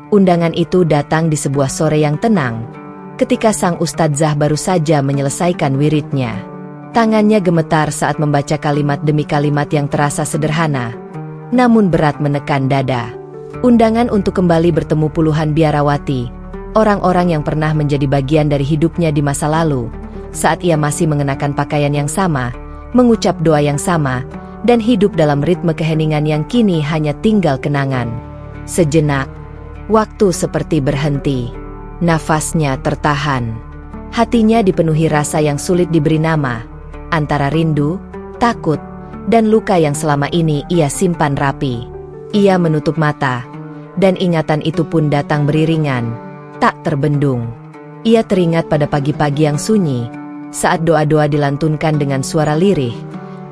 Undangan itu datang di sebuah sore yang tenang, ketika sang ustadzah baru saja menyelesaikan wiridnya. Tangannya gemetar saat membaca kalimat demi kalimat yang terasa sederhana, namun berat menekan dada. Undangan untuk kembali bertemu puluhan biarawati, orang-orang yang pernah menjadi bagian dari hidupnya di masa lalu, saat ia masih mengenakan pakaian yang sama, mengucap doa yang sama, dan hidup dalam ritme keheningan yang kini hanya tinggal kenangan. Sejenak, waktu seperti berhenti. Nafasnya tertahan. Hatinya dipenuhi rasa yang sulit diberi nama, antara rindu, takut, dan luka yang selama ini ia simpan rapi. Ia menutup mata, dan ingatan itu pun datang beriringan, tak terbendung. Ia teringat pada pagi-pagi yang sunyi, saat doa-doa dilantunkan dengan suara lirih,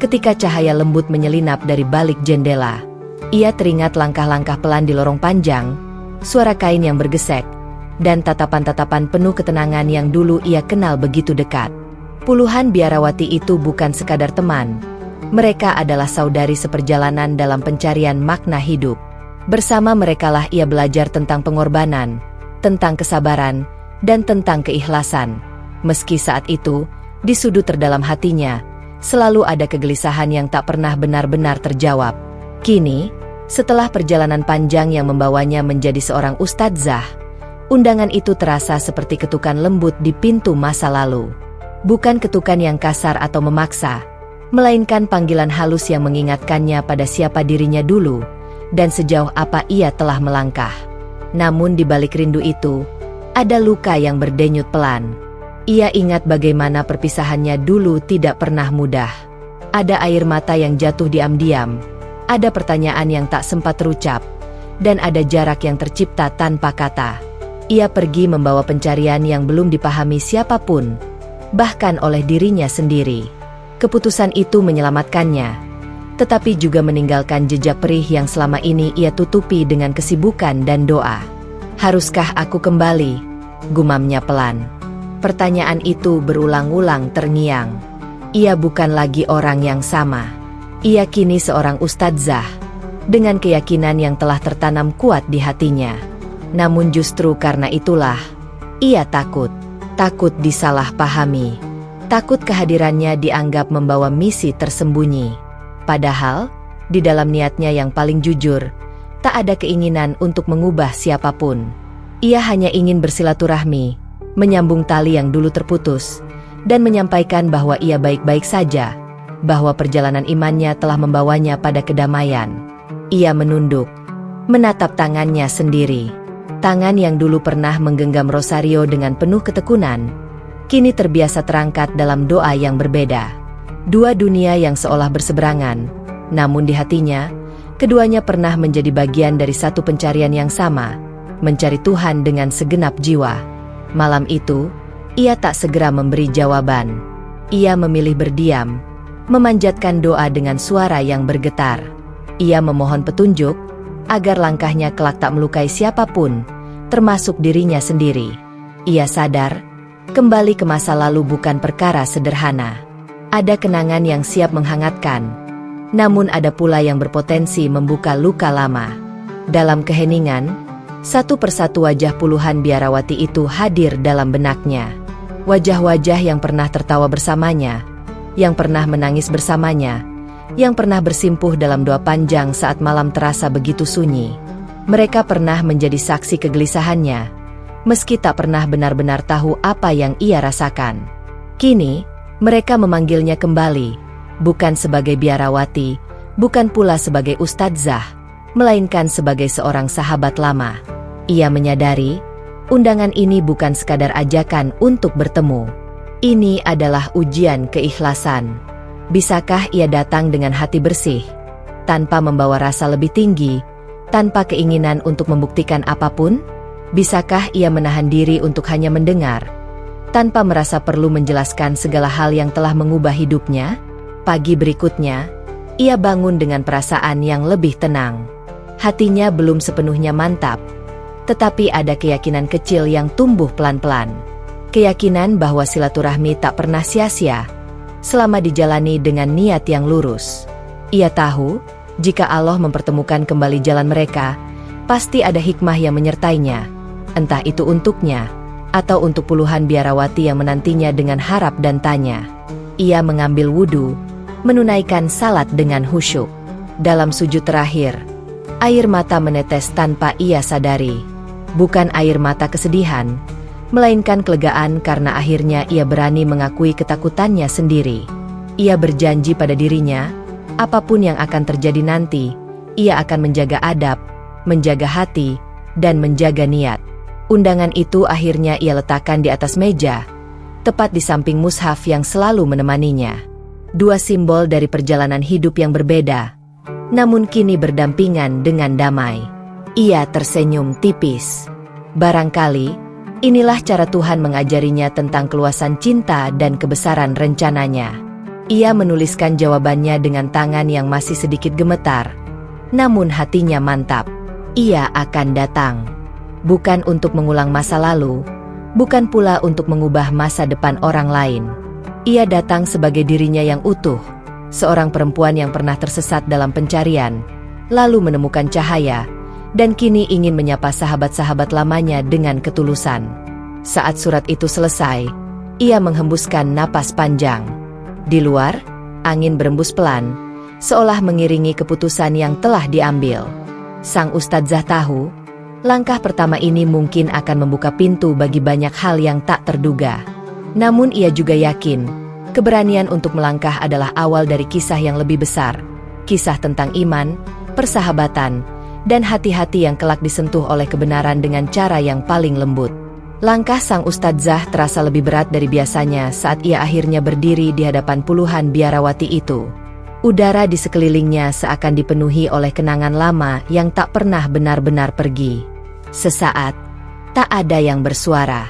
ketika cahaya lembut menyelinap dari balik jendela. Ia teringat langkah-langkah pelan di lorong panjang, suara kain yang bergesek, dan tatapan-tatapan penuh ketenangan yang dulu ia kenal begitu dekat. Puluhan biarawati itu bukan sekadar teman. Mereka adalah saudari seperjalanan dalam pencarian makna hidup. Bersama merekalah ia belajar tentang pengorbanan, tentang kesabaran, dan tentang keikhlasan. Meski saat itu, di sudut terdalam hatinya, selalu ada kegelisahan yang tak pernah benar-benar terjawab. Kini, setelah perjalanan panjang yang membawanya menjadi seorang ustadzah, undangan itu terasa seperti ketukan lembut di pintu masa lalu. Bukan ketukan yang kasar atau memaksa, melainkan panggilan halus yang mengingatkannya pada siapa dirinya dulu, dan sejauh apa ia telah melangkah. Namun di balik rindu itu, ada luka yang berdenyut pelan. Ia ingat bagaimana perpisahannya dulu tidak pernah mudah. Ada air mata yang jatuh diam-diam, ada pertanyaan yang tak sempat terucap, dan ada jarak yang tercipta tanpa kata. Ia pergi membawa pencarian yang belum dipahami siapapun, bahkan oleh dirinya sendiri. Keputusan itu menyelamatkannya, tetapi juga meninggalkan jejak perih yang selama ini ia tutupi dengan kesibukan dan doa. "Haruskah aku kembali?" gumamnya pelan. Pertanyaan itu berulang-ulang terngiang. Ia bukan lagi orang yang sama. Ia kini seorang ustadzah, dengan keyakinan yang telah tertanam kuat di hatinya. Namun justru karena itulah, ia takut. Takut disalahpahami. Takut kehadirannya dianggap membawa misi tersembunyi. Padahal, di dalam niatnya yang paling jujur, tak ada keinginan untuk mengubah siapapun. Ia hanya ingin bersilaturahmi, menyambung tali yang dulu terputus, dan menyampaikan bahwa ia baik-baik saja, bahwa perjalanan imannya telah membawanya pada kedamaian. Ia menunduk, menatap tangannya sendiri. Tangan yang dulu pernah menggenggam rosario dengan penuh ketekunan, kini terbiasa terangkat dalam doa yang berbeda. Dua dunia yang seolah berseberangan, namun di hatinya, keduanya pernah menjadi bagian dari satu pencarian yang sama, mencari Tuhan dengan segenap jiwa. Malam itu, ia tak segera memberi jawaban. Ia memilih berdiam, memanjatkan doa dengan suara yang bergetar. Ia memohon petunjuk, agar langkahnya kelak tak melukai siapapun, termasuk dirinya sendiri. Ia sadar, kembali ke masa lalu bukan perkara sederhana. Ada kenangan yang siap menghangatkan, namun ada pula yang berpotensi membuka luka lama. Dalam keheningan, satu persatu wajah puluhan biarawati itu hadir dalam benaknya. Wajah-wajah yang pernah tertawa bersamanya, yang pernah menangis bersamanya, yang pernah bersimpuh dalam doa panjang saat malam terasa begitu sunyi. Mereka pernah menjadi saksi kegelisahannya, meski tak pernah benar-benar tahu apa yang ia rasakan. Kini, mereka memanggilnya kembali, bukan sebagai biarawati, bukan pula sebagai ustadzah, melainkan sebagai seorang sahabat lama. Ia menyadari, undangan ini bukan sekadar ajakan untuk bertemu. Ini adalah ujian keikhlasan. Bisakah ia datang dengan hati bersih, tanpa membawa rasa lebih tinggi, tanpa keinginan untuk membuktikan apapun? Bisakah ia menahan diri untuk hanya mendengar, tanpa merasa perlu menjelaskan segala hal yang telah mengubah hidupnya. Pagi berikutnya, ia bangun dengan perasaan yang lebih tenang. Hatinya belum sepenuhnya mantap, tetapi ada keyakinan kecil yang tumbuh pelan-pelan. Keyakinan bahwa silaturahmi tak pernah sia-sia selama dijalani dengan niat yang lurus. Ia tahu, jika Allah mempertemukan kembali jalan mereka, pasti ada hikmah yang menyertainya, entah itu untuknya, atau untuk puluhan biarawati yang menantinya dengan harap dan tanya. Ia mengambil wudhu, menunaikan salat dengan khusyuk. Dalam sujud terakhir, air mata menetes tanpa ia sadari. Bukan air mata kesedihan, melainkan kelegaan karena akhirnya ia berani mengakui ketakutannya sendiri. Ia berjanji pada dirinya, apapun yang akan terjadi nanti, ia akan menjaga adab, menjaga hati, dan menjaga niat. Undangan itu akhirnya ia letakkan di atas meja, tepat di samping mushaf yang selalu menemaninya. Dua simbol dari perjalanan hidup yang berbeda, namun kini berdampingan dengan damai. Ia tersenyum tipis. Barangkali, inilah cara Tuhan mengajarinya tentang keluasan cinta dan kebesaran rencananya. Ia menuliskan jawabannya dengan tangan yang masih sedikit gemetar, namun hatinya mantap. Ia akan datang, bukan untuk mengulang masa lalu, bukan pula untuk mengubah masa depan orang lain. Ia datang sebagai dirinya yang utuh, seorang perempuan yang pernah tersesat dalam pencarian, lalu menemukan cahaya, dan kini ingin menyapa sahabat-sahabat lamanya dengan ketulusan. Saat surat itu selesai, ia menghembuskan napas panjang. Di luar, angin berembus pelan, seolah mengiringi keputusan yang telah diambil. Sang Ustadzah tahu, langkah pertama ini mungkin akan membuka pintu bagi banyak hal yang tak terduga. Namun ia juga yakin, keberanian untuk melangkah adalah awal dari kisah yang lebih besar. Kisah tentang iman, persahabatan, dan hati-hati yang kelak disentuh oleh kebenaran dengan cara yang paling lembut. Langkah sang Ustadzah terasa lebih berat dari biasanya saat ia akhirnya berdiri di hadapan puluhan biarawati itu. Udara di sekelilingnya seakan dipenuhi oleh kenangan lama yang tak pernah benar-benar pergi. Sesaat, tak ada yang bersuara.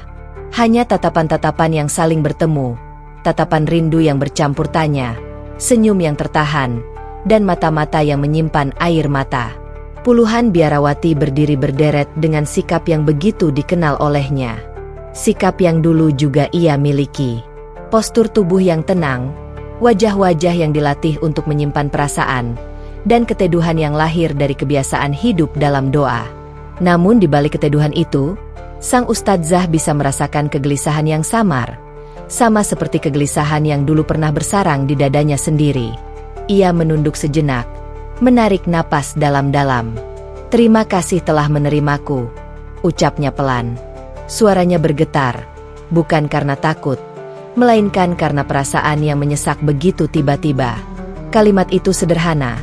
Hanya tatapan-tatapan yang saling bertemu, tatapan rindu yang bercampur tanya, senyum yang tertahan, dan mata-mata yang menyimpan air mata. Puluhan biarawati berdiri berderet dengan sikap yang begitu dikenal olehnya. Sikap yang dulu juga ia miliki. Postur tubuh yang tenang, wajah-wajah yang dilatih untuk menyimpan perasaan, dan keteduhan yang lahir dari kebiasaan hidup dalam doa. Namun di balik keteduhan itu, sang Ustadzah bisa merasakan kegelisahan yang samar, sama seperti kegelisahan yang dulu pernah bersarang di dadanya sendiri. Ia menunduk sejenak, menarik napas dalam-dalam. "Terima kasih telah menerimaku," ucapnya pelan. Suaranya bergetar, bukan karena takut, melainkan karena perasaan yang menyesak begitu tiba-tiba. Kalimat itu sederhana,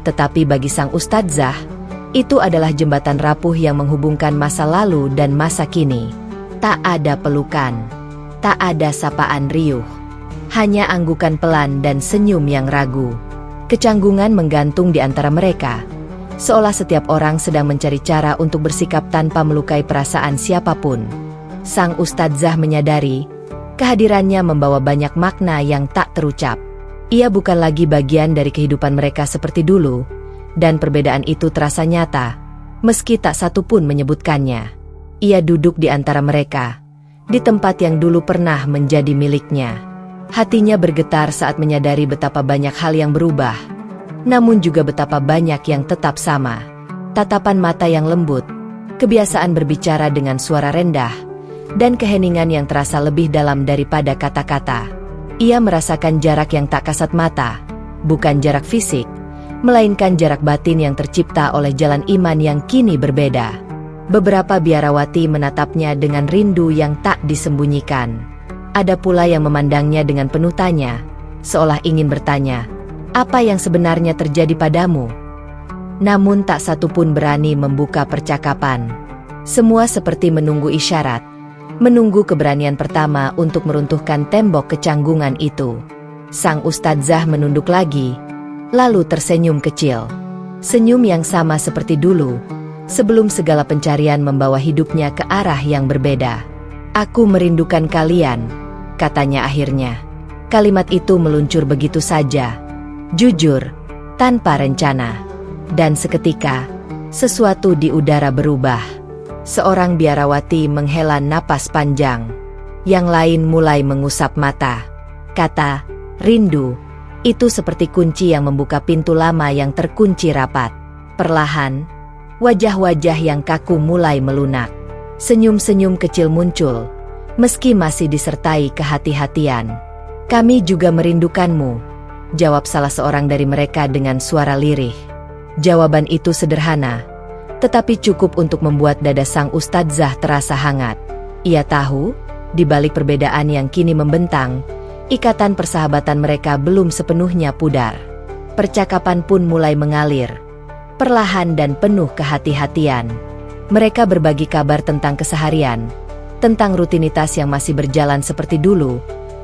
tetapi bagi sang Ustadzah, itu adalah jembatan rapuh yang menghubungkan masa lalu dan masa kini. Tak ada pelukan, tak ada sapaan riuh, hanya anggukan pelan dan senyum yang ragu. Kecanggungan menggantung di antara mereka, seolah setiap orang sedang mencari cara untuk bersikap tanpa melukai perasaan siapapun. Sang Ustadzah menyadari, kehadirannya membawa banyak makna yang tak terucap. Ia bukan lagi bagian dari kehidupan mereka seperti dulu, dan perbedaan itu terasa nyata, meski tak satu pun menyebutkannya. Ia duduk di antara mereka, di tempat yang dulu pernah menjadi miliknya. Hatinya bergetar saat menyadari betapa banyak hal yang berubah, namun juga betapa banyak yang tetap sama. Tatapan mata yang lembut, kebiasaan berbicara dengan suara rendah, dan keheningan yang terasa lebih dalam daripada kata-kata. Ia merasakan jarak yang tak kasat mata, bukan jarak fisik, melainkan jarak batin yang tercipta oleh jalan iman yang kini berbeda. Beberapa biarawati menatapnya dengan rindu yang tak disembunyikan. Ada pula yang memandangnya dengan penuh tanya, seolah ingin bertanya, "Apa yang sebenarnya terjadi padamu?" Namun tak satu pun berani membuka percakapan. Semua seperti menunggu isyarat, menunggu keberanian pertama untuk meruntuhkan tembok kecanggungan itu. Sang Ustadzah menunduk lagi, lalu tersenyum kecil. Senyum yang sama seperti dulu, sebelum segala pencarian membawa hidupnya ke arah yang berbeda. Aku merindukan kalian, katanya akhirnya. Kalimat itu meluncur begitu saja, jujur, tanpa rencana. Dan seketika, sesuatu di udara berubah. Seorang biarawati menghela napas panjang. Yang lain mulai mengusap mata. Kata, rindu, itu seperti kunci yang membuka pintu lama yang terkunci rapat. Perlahan, wajah-wajah yang kaku mulai melunak. Senyum-senyum kecil muncul, meski masih disertai kehati-hatian. Kami juga merindukanmu, jawab salah seorang dari mereka dengan suara lirih. Jawaban itu sederhana, tetapi cukup untuk membuat dada sang ustadzah terasa hangat. Ia tahu, di balik perbedaan yang kini membentang, ikatan persahabatan mereka belum sepenuhnya pudar. Percakapan pun mulai mengalir, perlahan dan penuh kehati-hatian. Mereka berbagi kabar tentang keseharian, tentang rutinitas yang masih berjalan seperti dulu,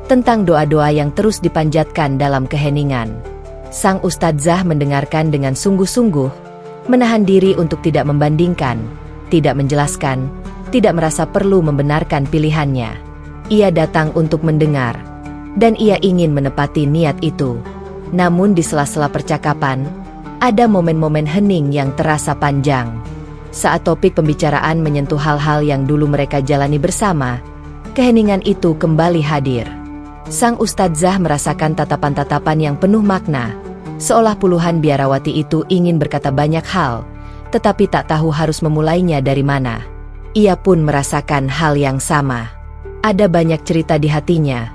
tentang doa-doa yang terus dipanjatkan dalam keheningan. Sang ustadzah mendengarkan dengan sungguh-sungguh, menahan diri untuk tidak membandingkan, tidak menjelaskan, tidak merasa perlu membenarkan pilihannya. Ia datang untuk mendengar, dan ia ingin menepati niat itu. Namun di sela-sela percakapan, ada momen-momen hening yang terasa panjang. Saat topik pembicaraan menyentuh hal-hal yang dulu mereka jalani bersama, keheningan itu kembali hadir. Sang ustadzah merasakan tatapan-tatapan yang penuh makna, seolah puluhan biarawati itu ingin berkata banyak hal, tetapi tak tahu harus memulainya dari mana. Ia pun merasakan hal yang sama. Ada banyak cerita di hatinya,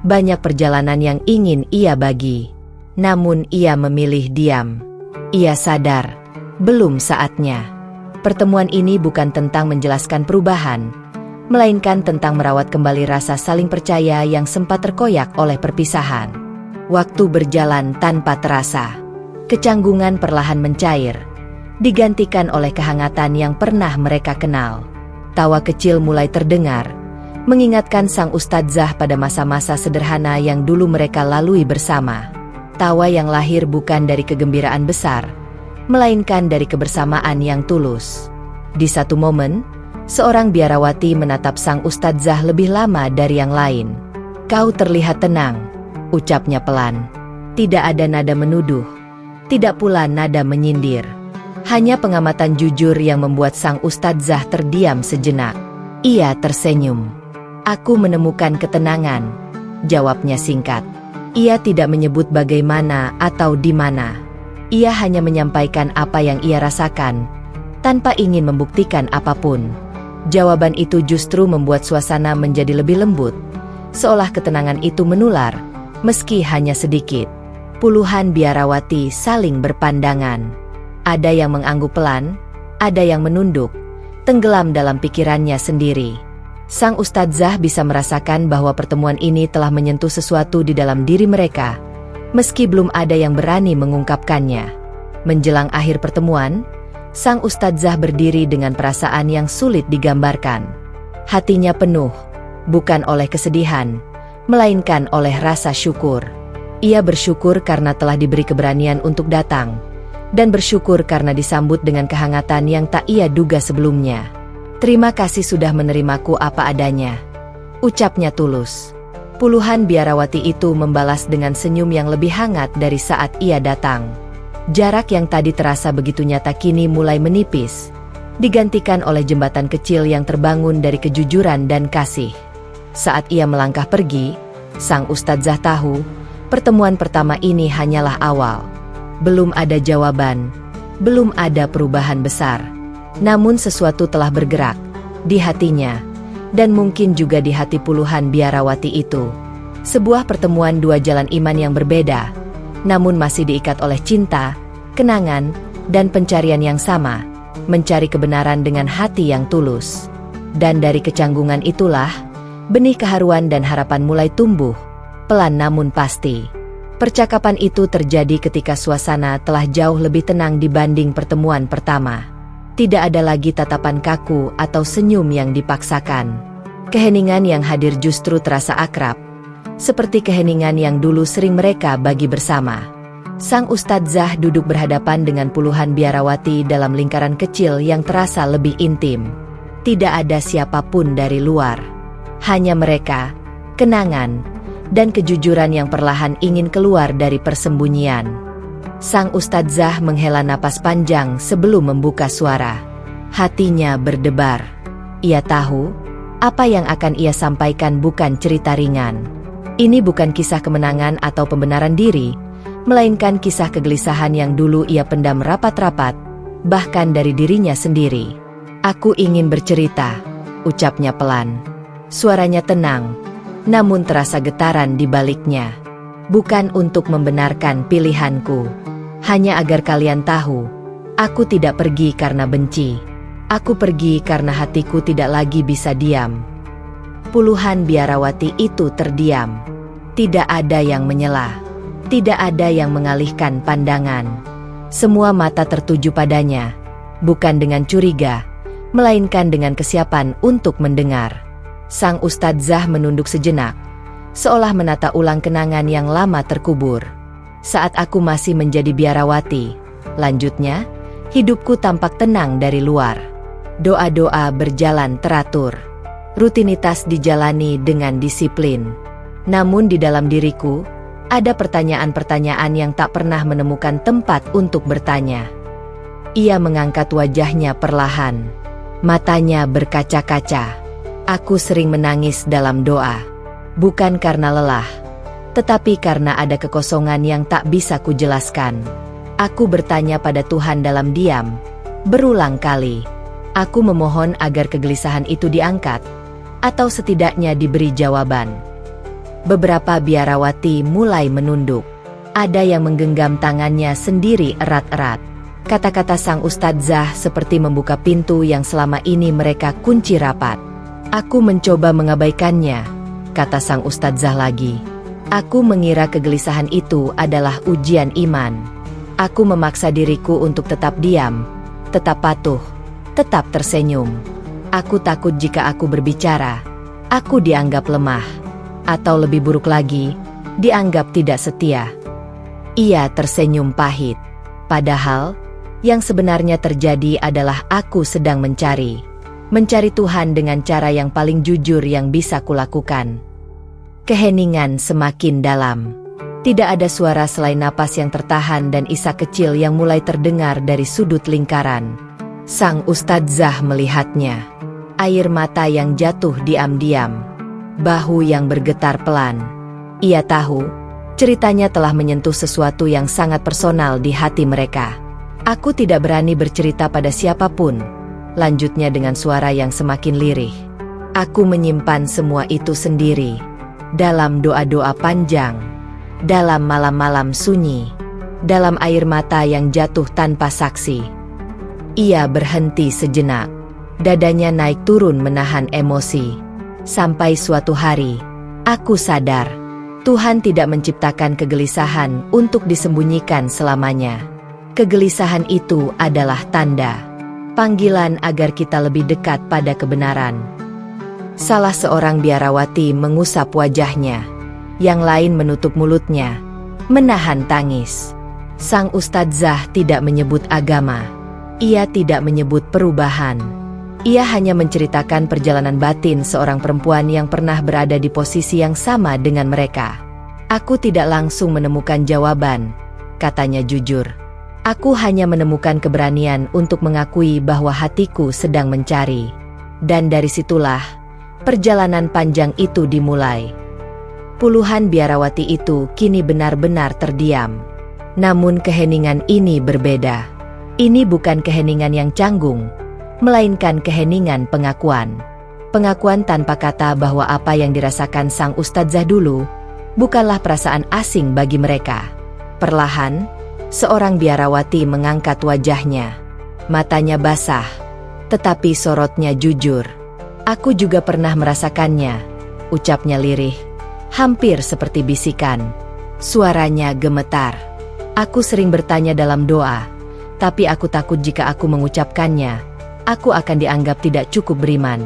banyak perjalanan yang ingin ia bagi. Namun ia memilih diam. Ia sadar, belum saatnya. Pertemuan ini bukan tentang menjelaskan perubahan, melainkan tentang merawat kembali rasa saling percaya yang sempat terkoyak oleh perpisahan. Waktu berjalan tanpa terasa. Kecanggungan perlahan mencair, digantikan oleh kehangatan yang pernah mereka kenal. Tawa kecil mulai terdengar, mengingatkan sang ustadzah pada masa-masa sederhana yang dulu mereka lalui bersama. Tawa yang lahir bukan dari kegembiraan besar, melainkan dari kebersamaan yang tulus. Di satu momen, seorang biarawati menatap sang ustadzah lebih lama dari yang lain. "Kau terlihat tenang," ucapnya pelan. Tidak ada nada menuduh, tidak pula nada menyindir. Hanya pengamatan jujur yang membuat sang ustadzah terdiam sejenak. Ia tersenyum. "Aku menemukan ketenangan," jawabnya singkat. Ia tidak menyebut bagaimana atau di mana. Ia hanya menyampaikan apa yang ia rasakan, tanpa ingin membuktikan apapun. Jawaban itu justru membuat suasana menjadi lebih lembut, seolah ketenangan itu menular, meski hanya sedikit. Puluhan biarawati saling berpandangan. Ada yang mengangguk pelan, ada yang menunduk, tenggelam dalam pikirannya sendiri. Sang ustadzah bisa merasakan bahwa pertemuan ini telah menyentuh sesuatu di dalam diri mereka, meski belum ada yang berani mengungkapkannya. Menjelang akhir pertemuan, sang ustadzah berdiri dengan perasaan yang sulit digambarkan. Hatinya penuh, bukan oleh kesedihan, melainkan oleh rasa syukur. Ia bersyukur karena telah diberi keberanian untuk datang, dan bersyukur karena disambut dengan kehangatan yang tak ia duga sebelumnya. "Terima kasih sudah menerimaku apa adanya," ucapnya tulus. Puluhan biarawati itu membalas dengan senyum yang lebih hangat dari saat ia datang. Jarak yang tadi terasa begitu nyata kini mulai menipis, digantikan oleh jembatan kecil yang terbangun dari kejujuran dan kasih. Saat ia melangkah pergi, sang ustadzah tahu, pertemuan pertama ini hanyalah awal. Belum ada jawaban, belum ada perubahan besar. Namun sesuatu telah bergerak, di hatinya, dan mungkin juga di hati puluhan biarawati itu. Sebuah pertemuan dua jalan iman yang berbeda, namun masih diikat oleh cinta, kenangan, dan pencarian yang sama, mencari kebenaran dengan hati yang tulus. Dan dari kecanggungan itulah, benih keharuan dan harapan mulai tumbuh, pelan namun pasti. Percakapan itu terjadi ketika suasana telah jauh lebih tenang dibanding pertemuan pertama. Tidak ada lagi tatapan kaku atau senyum yang dipaksakan. Keheningan yang hadir justru terasa akrab, seperti keheningan yang dulu sering mereka bagi bersama. Sang ustadzah duduk berhadapan dengan puluhan biarawati dalam lingkaran kecil yang terasa lebih intim. Tidak ada siapapun dari luar. Hanya mereka, kenangan, dan kejujuran yang perlahan ingin keluar dari persembunyian. Sang ustadzah menghela napas panjang sebelum membuka suara. Hatinya berdebar. Ia tahu, apa yang akan ia sampaikan bukan cerita ringan. Ini bukan kisah kemenangan atau pembenaran diri, melainkan kisah kegelisahan yang dulu ia pendam rapat-rapat, bahkan dari dirinya sendiri. "Aku ingin bercerita," ucapnya pelan. Suaranya tenang, namun terasa getaran di baliknya. "Bukan untuk membenarkan pilihanku, hanya agar kalian tahu, aku tidak pergi karena benci. Aku pergi karena hatiku tidak lagi bisa diam." Puluhan biarawati itu terdiam. Tidak ada yang menyela. Tidak ada yang mengalihkan pandangan. Semua mata tertuju padanya, bukan dengan curiga, melainkan dengan kesiapan untuk mendengar. Sang ustadzah menunduk sejenak, seolah menata ulang kenangan yang lama terkubur. "Saat aku masih menjadi biarawati," lanjutnya, "hidupku tampak tenang dari luar. Doa-doa berjalan teratur. Rutinitas dijalani dengan disiplin. Namun di dalam diriku, ada pertanyaan-pertanyaan yang tak pernah menemukan tempat untuk bertanya." Ia mengangkat wajahnya perlahan. Matanya berkaca-kaca. "Aku sering menangis dalam doa. Bukan karena lelah, tetapi karena ada kekosongan yang tak bisa kujelaskan. Aku bertanya pada Tuhan dalam diam, berulang kali. Aku memohon agar kegelisahan itu diangkat, atau setidaknya diberi jawaban." Beberapa biarawati mulai menunduk. Ada yang menggenggam tangannya sendiri erat-erat. Kata-kata sang ustadzah seperti membuka pintu yang selama ini mereka kunci rapat. "Aku mencoba mengabaikannya," kata sang ustadzah lagi. "Aku mengira kegelisahan itu adalah ujian iman. Aku memaksa diriku untuk tetap diam, tetap patuh, tetap tersenyum. Aku takut jika aku berbicara, aku dianggap lemah. Atau lebih buruk lagi, dianggap tidak setia." Ia tersenyum pahit. Padahal, yang sebenarnya terjadi adalah aku sedang mencari Tuhan dengan cara yang paling jujur yang bisa kulakukan. Keheningan semakin dalam. Tidak ada suara selain napas yang tertahan dan isak kecil yang mulai terdengar dari sudut lingkaran. Sang ustadzah melihatnya. Air mata yang jatuh diam-diam. Bahu yang bergetar pelan. Ia tahu, ceritanya telah menyentuh sesuatu yang sangat personal di hati mereka. "Aku tidak berani bercerita pada siapapun," lanjutnya dengan suara yang semakin lirih. "Aku menyimpan semua itu sendiri, dalam doa-doa panjang, dalam malam-malam sunyi, dalam air mata yang jatuh tanpa saksi." Ia berhenti sejenak. Dadanya naik turun menahan emosi. "Sampai suatu hari, aku sadar, Tuhan tidak menciptakan kegelisahan untuk disembunyikan selamanya. Kegelisahan itu adalah tanda, panggilan agar kita lebih dekat pada kebenaran." Salah seorang biarawati mengusap wajahnya. Yang lain menutup mulutnya, menahan tangis. Sang ustadzah tidak menyebut agama. Ia tidak menyebut perubahan. Ia hanya menceritakan perjalanan batin seorang perempuan yang pernah berada di posisi yang sama dengan mereka. "Aku tidak langsung menemukan jawaban," katanya jujur. "Aku hanya menemukan keberanian untuk mengakui bahwa hatiku sedang mencari. Dan dari situlah, perjalanan panjang itu dimulai." Puluhan biarawati itu kini benar-benar terdiam. Namun keheningan ini berbeda. Ini bukan keheningan yang canggung, melainkan keheningan pengakuan. Pengakuan tanpa kata bahwa apa yang dirasakan sang ustadzah dulu bukanlah perasaan asing bagi mereka. Perlahan, seorang biarawati mengangkat wajahnya. Matanya basah, tetapi sorotnya jujur. "Aku juga pernah merasakannya," ucapnya lirih, hampir seperti bisikan. Suaranya gemetar. "Aku sering bertanya dalam doa, tapi aku takut jika aku mengucapkannya, aku akan dianggap tidak cukup beriman."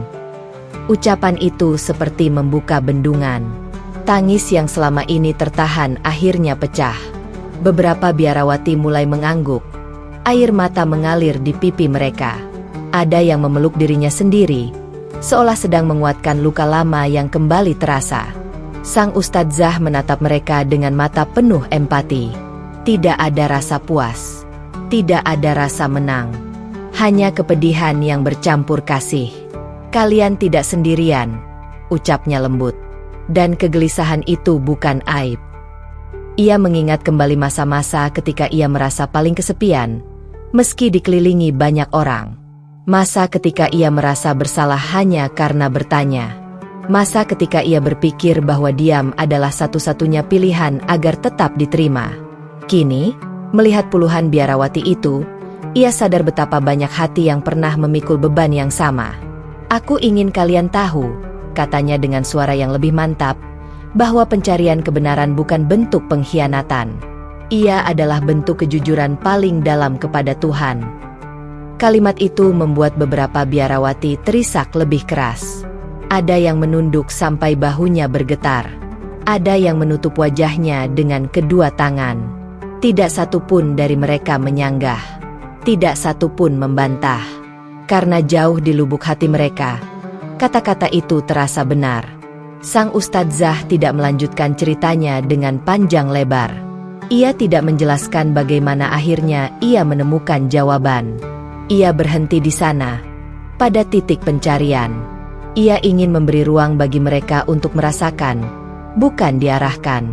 Ucapan itu seperti membuka bendungan. Tangis yang selama ini tertahan akhirnya pecah. Beberapa biarawati mulai mengangguk. Air mata mengalir di pipi mereka. Ada yang memeluk dirinya sendiri, seolah sedang menguatkan luka lama yang kembali terasa. Sang ustadzah menatap mereka dengan mata penuh empati. Tidak ada rasa puas, tidak ada rasa menang, hanya kepedihan yang bercampur kasih. Kalian tidak sendirian, ucapnya lembut. Dan kegelisahan itu bukan aib. Ia mengingat kembali masa-masa ketika ia merasa paling kesepian, meski dikelilingi banyak orang. Masa ketika ia merasa bersalah hanya karena bertanya. Masa ketika ia berpikir bahwa diam adalah satu-satunya pilihan agar tetap diterima. Kini, melihat puluhan biarawati itu, ia sadar betapa banyak hati yang pernah memikul beban yang sama. Aku ingin kalian tahu, katanya dengan suara yang lebih mantap, bahwa pencarian kebenaran bukan bentuk pengkhianatan. Ia adalah bentuk kejujuran paling dalam kepada Tuhan. Kalimat itu membuat beberapa biarawati terisak lebih keras. Ada yang menunduk sampai bahunya bergetar. Ada yang menutup wajahnya dengan kedua tangan. Tidak satu pun dari mereka menyanggah. Tidak satu pun membantah. Karena jauh di lubuk hati mereka, kata-kata itu terasa benar. Sang ustadzah tidak melanjutkan ceritanya dengan panjang lebar. Ia tidak menjelaskan bagaimana akhirnya ia menemukan jawaban. Ia berhenti di sana, pada titik pencarian. Ia ingin memberi ruang bagi mereka untuk merasakan, bukan diarahkan.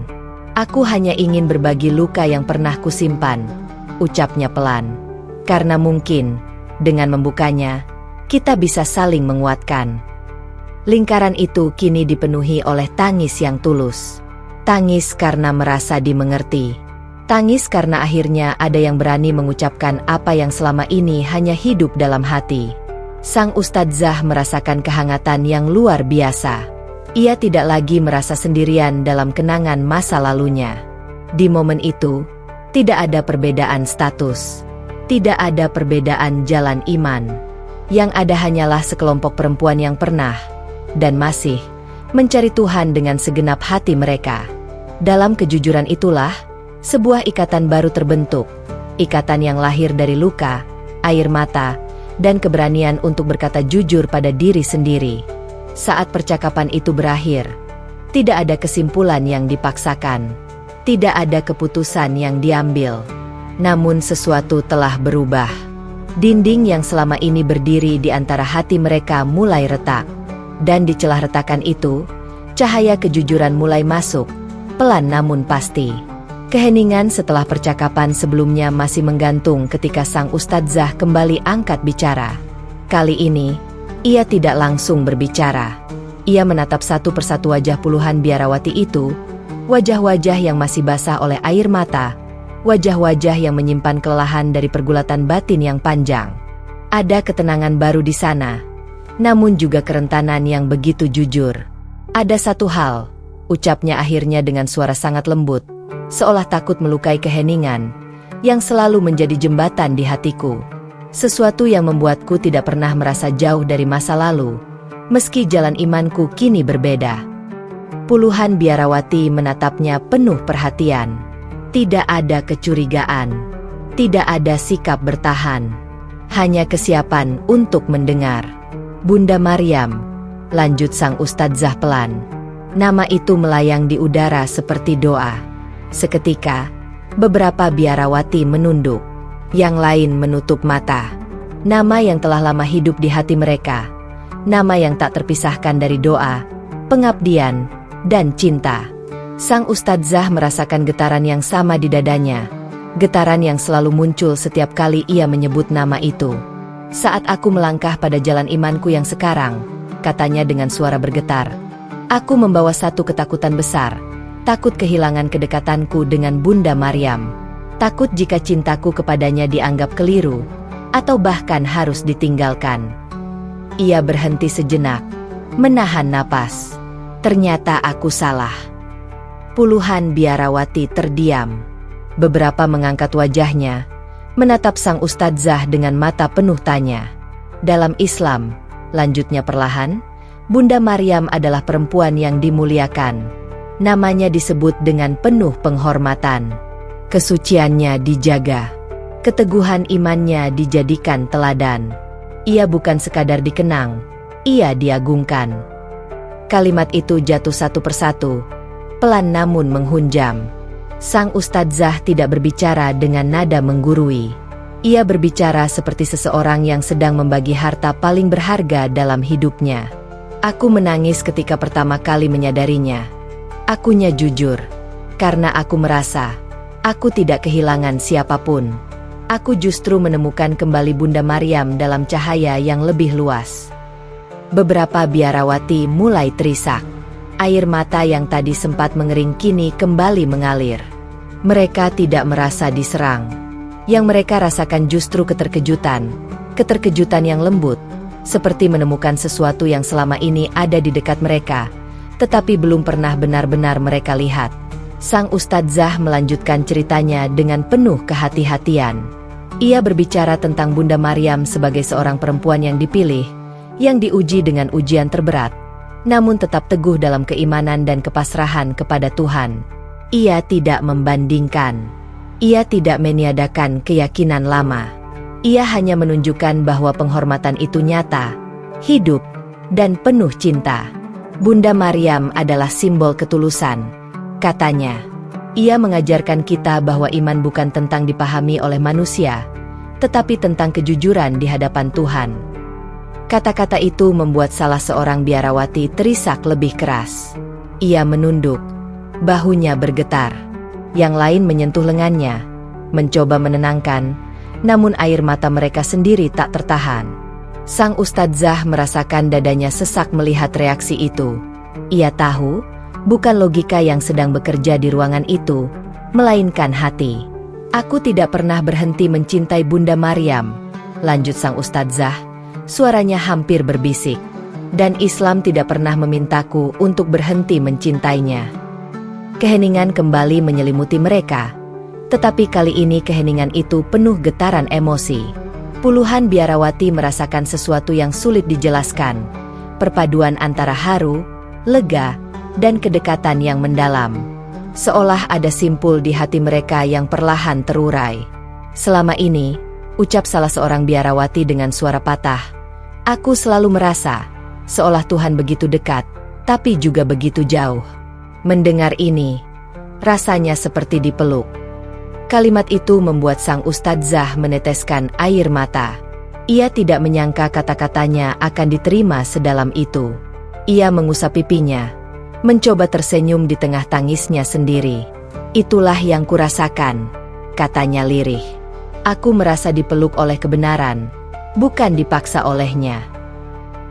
Aku hanya ingin berbagi luka yang pernah kusimpan, ucapnya pelan. Karena mungkin, dengan membukanya, kita bisa saling menguatkan. Lingkaran itu kini dipenuhi oleh tangis yang tulus. Tangis karena merasa dimengerti. Tangis karena akhirnya ada yang berani mengucapkan apa yang selama ini hanya hidup dalam hati. Sang ustadzah merasakan kehangatan yang luar biasa. Ia tidak lagi merasa sendirian dalam kenangan masa lalunya. Di momen itu, tidak ada perbedaan status. Tidak ada perbedaan jalan iman. Yang ada hanyalah sekelompok perempuan yang pernah, dan masih, mencari Tuhan dengan segenap hati mereka. Dalam kejujuran itulah, sebuah ikatan baru terbentuk. Ikatan yang lahir dari luka, air mata, dan keberanian untuk berkata jujur pada diri sendiri. Saat percakapan itu berakhir, tidak ada kesimpulan yang dipaksakan. Tidak ada keputusan yang diambil. Namun sesuatu telah berubah. Dinding yang selama ini berdiri di antara hati mereka mulai retak. Dan di celah retakan itu, cahaya kejujuran mulai masuk, pelan namun pasti. Keheningan setelah percakapan sebelumnya masih menggantung ketika sang ustadzah kembali angkat bicara. Kali ini, ia tidak langsung berbicara. Ia menatap satu persatu wajah puluhan biarawati itu, wajah-wajah yang masih basah oleh air mata, wajah-wajah yang menyimpan kelelahan dari pergulatan batin yang panjang. Ada ketenangan baru di sana, namun juga kerentanan yang begitu jujur. Ada satu hal, ucapnya akhirnya dengan suara sangat lembut, seolah takut melukai keheningan, yang selalu menjadi jembatan di hatiku. Sesuatu yang membuatku tidak pernah merasa jauh dari masa lalu, meski jalan imanku kini berbeda. Puluhan biarawati menatapnya penuh perhatian. Tidak ada kecurigaan, tidak ada sikap bertahan, hanya kesiapan untuk mendengar. Bunda Maryam, lanjut sang ustadzah pelan. Nama itu melayang di udara seperti doa. Seketika, beberapa biarawati menunduk, yang lain menutup mata. Nama yang telah lama hidup di hati mereka, nama yang tak terpisahkan dari doa, pengabdian, dan cinta. Sang ustadzah merasakan getaran yang sama di dadanya, getaran yang selalu muncul setiap kali ia menyebut nama itu. Saat aku melangkah pada jalan imanku yang sekarang, katanya dengan suara bergetar, aku membawa satu ketakutan besar. Takut kehilangan kedekatanku dengan Bunda Maryam. Takut jika cintaku kepadanya dianggap keliru, atau bahkan harus ditinggalkan. Ia berhenti sejenak, menahan napas. Ternyata aku salah. Puluhan biarawati terdiam. Beberapa mengangkat wajahnya, menatap sang ustadzah dengan mata penuh tanya. Dalam Islam, lanjutnya perlahan, Bunda Maryam adalah perempuan yang dimuliakan. Namanya disebut dengan penuh penghormatan. Kesuciannya dijaga. Keteguhan imannya dijadikan teladan. Ia bukan sekadar dikenang, ia diagungkan. Kalimat itu jatuh satu persatu, pelan namun menghunjam. Sang ustadzah tidak berbicara dengan nada menggurui. Ia berbicara seperti seseorang yang sedang membagi harta paling berharga dalam hidupnya. Aku menangis ketika pertama kali menyadarinya. Akunya jujur, karena aku merasa aku tidak kehilangan siapapun. Aku justru menemukan kembali Bunda Maryam dalam cahaya yang lebih luas. Beberapa biarawati mulai terisak. Air mata yang tadi sempat mengering kini kembali mengalir. Mereka tidak merasa diserang. Yang mereka rasakan justru keterkejutan yang lembut, seperti menemukan sesuatu yang selama ini ada di dekat mereka, tetapi belum pernah benar-benar mereka lihat. Sang ustadzah melanjutkan ceritanya dengan penuh kehati-hatian. Ia berbicara tentang Bunda Maryam sebagai seorang perempuan yang dipilih, yang diuji dengan ujian terberat, namun tetap teguh dalam keimanan dan kepasrahan kepada Tuhan. Ia tidak membandingkan. Ia tidak meniadakan keyakinan lama. Ia hanya menunjukkan bahwa penghormatan itu nyata, hidup, dan penuh cinta. Bunda Maryam adalah simbol ketulusan, katanya. Ia mengajarkan kita bahwa iman bukan tentang dipahami oleh manusia, tetapi tentang kejujuran di hadapan Tuhan. Kata-kata itu membuat salah seorang biarawati terisak lebih keras. Ia menunduk, bahunya bergetar. Yang lain menyentuh lengannya, mencoba menenangkan, namun air mata mereka sendiri tak tertahan. Sang ustadzah merasakan dadanya sesak melihat reaksi itu. Ia tahu, bukan logika yang sedang bekerja di ruangan itu, melainkan hati. Aku tidak pernah berhenti mencintai Bunda Maryam, lanjut sang ustadzah, suaranya hampir berbisik. Dan Islam tidak pernah memintaku untuk berhenti mencintainya. Keheningan kembali menyelimuti mereka, tetapi kali ini keheningan itu penuh getaran emosi. Puluhan biarawati merasakan sesuatu yang sulit dijelaskan, perpaduan antara haru, lega, dan kedekatan yang mendalam. Seolah ada simpul di hati mereka yang perlahan terurai. Selama ini, ucap salah seorang biarawati dengan suara patah, aku selalu merasa, seolah Tuhan begitu dekat, tapi juga begitu jauh. Mendengar ini, rasanya seperti dipeluk. Kalimat itu membuat sang ustadzah meneteskan air mata. Ia tidak menyangka kata-katanya akan diterima sedalam itu. Ia mengusap pipinya, mencoba tersenyum di tengah tangisnya sendiri. Itulah yang kurasakan, katanya lirih. Aku merasa dipeluk oleh kebenaran, bukan dipaksa olehnya.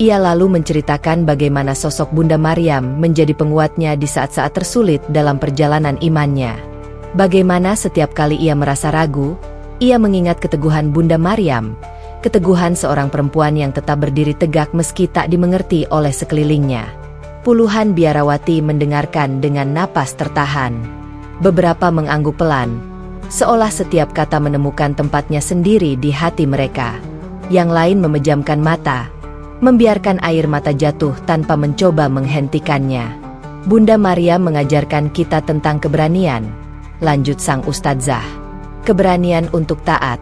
Ia lalu menceritakan bagaimana sosok Bunda Maryam menjadi penguatnya di saat-saat tersulit dalam perjalanan imannya. Bagaimana setiap kali ia merasa ragu, ia mengingat keteguhan Bunda Maryam, keteguhan seorang perempuan yang tetap berdiri tegak meski tak dimengerti oleh sekelilingnya. Puluhan biarawati mendengarkan dengan napas tertahan. Beberapa mengangguk pelan, seolah setiap kata menemukan tempatnya sendiri di hati mereka. Yang lain memejamkan mata, membiarkan air mata jatuh tanpa mencoba menghentikannya. Bunda Maryam mengajarkan kita tentang keberanian, lanjut sang ustadzah. Keberanian untuk taat,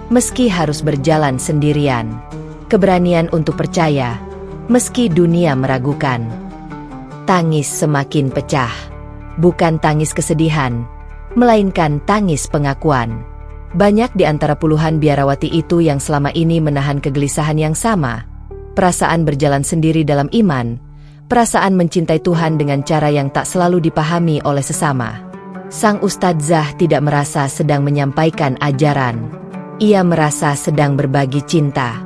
meski harus berjalan sendirian. Keberanian untuk percaya, meski dunia meragukan. Tangis semakin pecah. Bukan tangis kesedihan, melainkan tangis pengakuan. Banyak di antara puluhan biarawati itu yang selama ini menahan kegelisahan yang sama. Perasaan berjalan sendiri dalam iman, perasaan mencintai Tuhan dengan cara yang tak selalu dipahami oleh sesama. Sang ustadzah tidak merasa sedang menyampaikan ajaran. Ia merasa sedang berbagi cinta.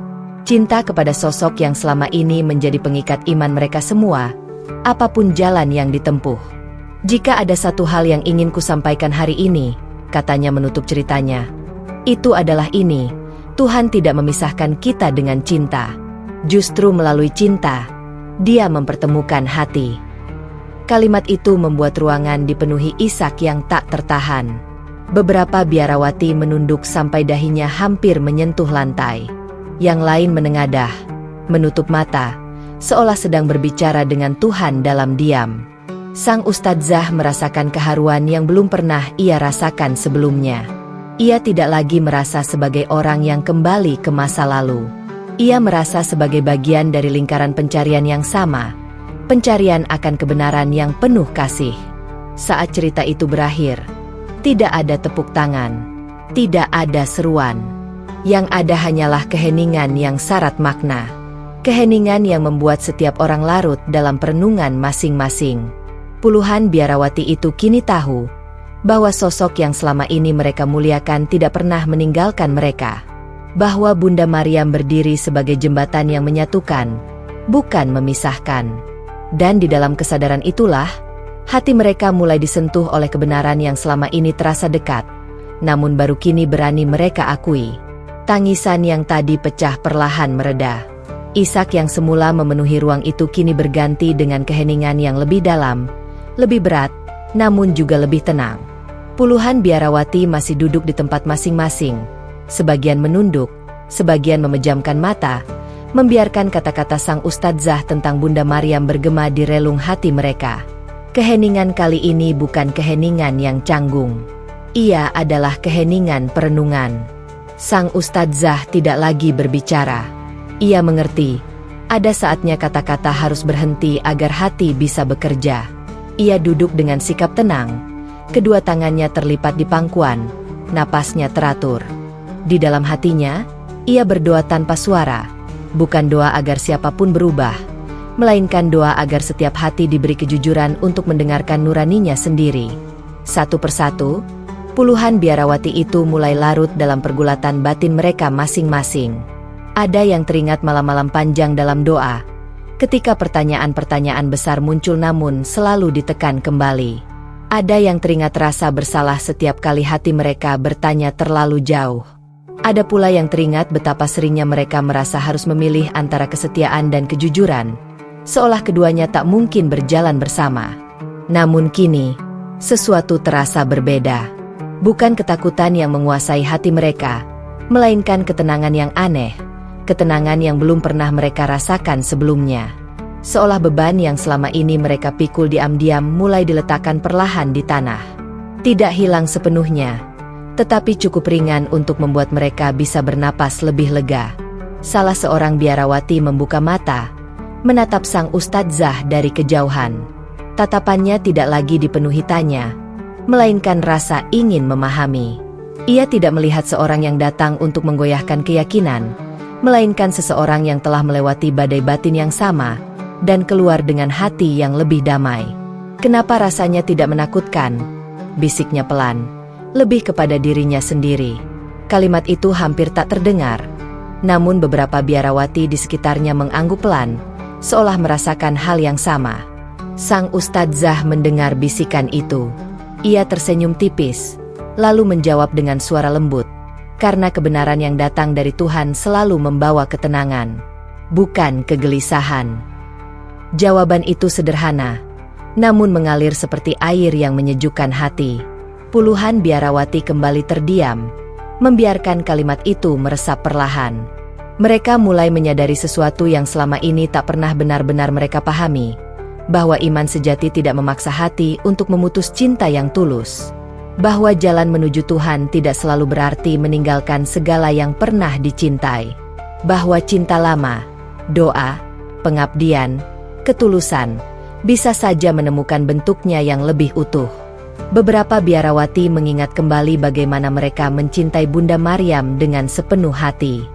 Cinta kepada sosok yang selama ini menjadi pengikat iman mereka semua, apapun jalan yang ditempuh. Jika ada satu hal yang ingin kusampaikan hari ini, katanya menutup ceritanya, itu adalah ini, Tuhan tidak memisahkan kita dengan cinta. Justru melalui cinta, Dia mempertemukan hati. Kalimat itu membuat ruangan dipenuhi isak yang tak tertahan. Beberapa biarawati menunduk sampai dahinya hampir menyentuh lantai. Yang lain menengadah, menutup mata, seolah sedang berbicara dengan Tuhan dalam diam. Sang ustadzah merasakan keharuan yang belum pernah ia rasakan sebelumnya. Ia tidak lagi merasa sebagai orang yang kembali ke masa lalu. Ia merasa sebagai bagian dari lingkaran pencarian yang sama, pencarian akan kebenaran yang penuh kasih. Saat cerita itu berakhir, tidak ada tepuk tangan, tidak ada seruan. Yang ada hanyalah keheningan yang syarat makna. Keheningan yang membuat setiap orang larut dalam perenungan masing-masing. Puluhan biarawati itu kini tahu bahwa sosok yang selama ini mereka muliakan tidak pernah meninggalkan mereka. Bahwa Bunda Maryam berdiri sebagai jembatan yang menyatukan, bukan memisahkan. Dan di dalam kesadaran itulah, hati mereka mulai disentuh oleh kebenaran yang selama ini terasa dekat, namun baru kini berani mereka akui. Tangisan yang tadi pecah perlahan mereda. Ishak yang semula memenuhi ruang itu kini berganti dengan keheningan yang lebih dalam, lebih berat, namun juga lebih tenang. Puluhan biarawati masih duduk di tempat masing-masing. Sebagian menunduk, sebagian memejamkan mata, membiarkan kata-kata sang ustadzah tentang Bunda Maryam bergema di relung hati mereka. Keheningan kali ini bukan keheningan yang canggung. Ia adalah keheningan perenungan. Sang ustadzah tidak lagi berbicara. Ia mengerti, ada saatnya kata-kata harus berhenti agar hati bisa bekerja. Ia duduk dengan sikap tenang, kedua tangannya terlipat di pangkuan, napasnya teratur. Di dalam hatinya, ia berdoa tanpa suara, bukan doa agar siapapun berubah, melainkan doa agar setiap hati diberi kejujuran untuk mendengarkan nuraninya sendiri. Satu persatu, puluhan biarawati itu mulai larut dalam pergulatan batin mereka masing-masing. Ada yang teringat malam-malam panjang dalam doa, ketika pertanyaan-pertanyaan besar muncul namun selalu ditekan kembali. Ada yang teringat rasa bersalah setiap kali hati mereka bertanya terlalu jauh. Ada pula yang teringat betapa seringnya mereka merasa harus memilih antara kesetiaan dan kejujuran, seolah keduanya tak mungkin berjalan bersama. Namun kini, sesuatu terasa berbeda. Bukan ketakutan yang menguasai hati mereka, melainkan ketenangan yang aneh, ketenangan yang belum pernah mereka rasakan sebelumnya. Seolah beban yang selama ini mereka pikul diam-diam mulai diletakkan perlahan di tanah. Tidak hilang sepenuhnya, tetapi cukup ringan untuk membuat mereka bisa bernapas lebih lega. Salah seorang biarawati membuka mata, menatap sang ustadzah dari kejauhan. Tatapannya tidak lagi dipenuhi tanya, melainkan rasa ingin memahami. Ia tidak melihat seorang yang datang untuk menggoyahkan keyakinan, melainkan seseorang yang telah melewati badai batin yang sama, dan keluar dengan hati yang lebih damai. Kenapa rasanya tidak menakutkan? Bisiknya pelan, lebih kepada dirinya sendiri. Kalimat itu hampir tak terdengar. Namun beberapa biarawati di sekitarnya mengangguk pelan, seolah merasakan hal yang sama. Sang ustadzah mendengar bisikan itu. Ia tersenyum tipis, lalu menjawab dengan suara lembut, karena kebenaran yang datang dari Tuhan selalu membawa ketenangan, bukan kegelisahan. Jawaban itu sederhana, namun mengalir seperti air yang menyejukkan hati. Puluhan biarawati kembali terdiam, membiarkan kalimat itu meresap perlahan. Mereka mulai menyadari sesuatu yang selama ini tak pernah benar-benar mereka pahami, bahwa iman sejati tidak memaksa hati untuk memutus cinta yang tulus. Bahwa jalan menuju Tuhan tidak selalu berarti meninggalkan segala yang pernah dicintai. Bahwa cinta lama, doa, pengabdian, ketulusan, bisa saja menemukan bentuknya yang lebih utuh. Beberapa biarawati mengingat kembali bagaimana mereka mencintai Bunda Maryam dengan sepenuh hati.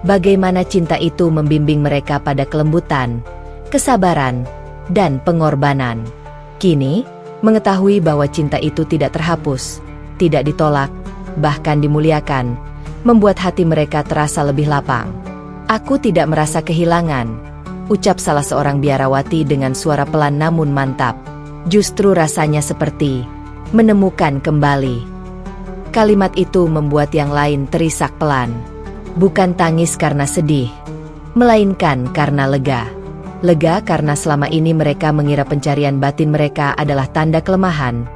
Bagaimana cinta itu membimbing mereka pada kelembutan, kesabaran, dan pengorbanan. Kini, mengetahui bahwa cinta itu tidak terhapus, tidak ditolak, bahkan dimuliakan, membuat hati mereka terasa lebih lapang. "Aku tidak merasa kehilangan," ucap salah seorang biarawati dengan suara pelan namun mantap. "Justru rasanya seperti menemukan kembali." Kalimat itu membuat yang lain terisak pelan. Bukan tangis karena sedih, melainkan karena lega. Lega karena selama ini mereka mengira pencarian batin mereka adalah tanda kelemahan,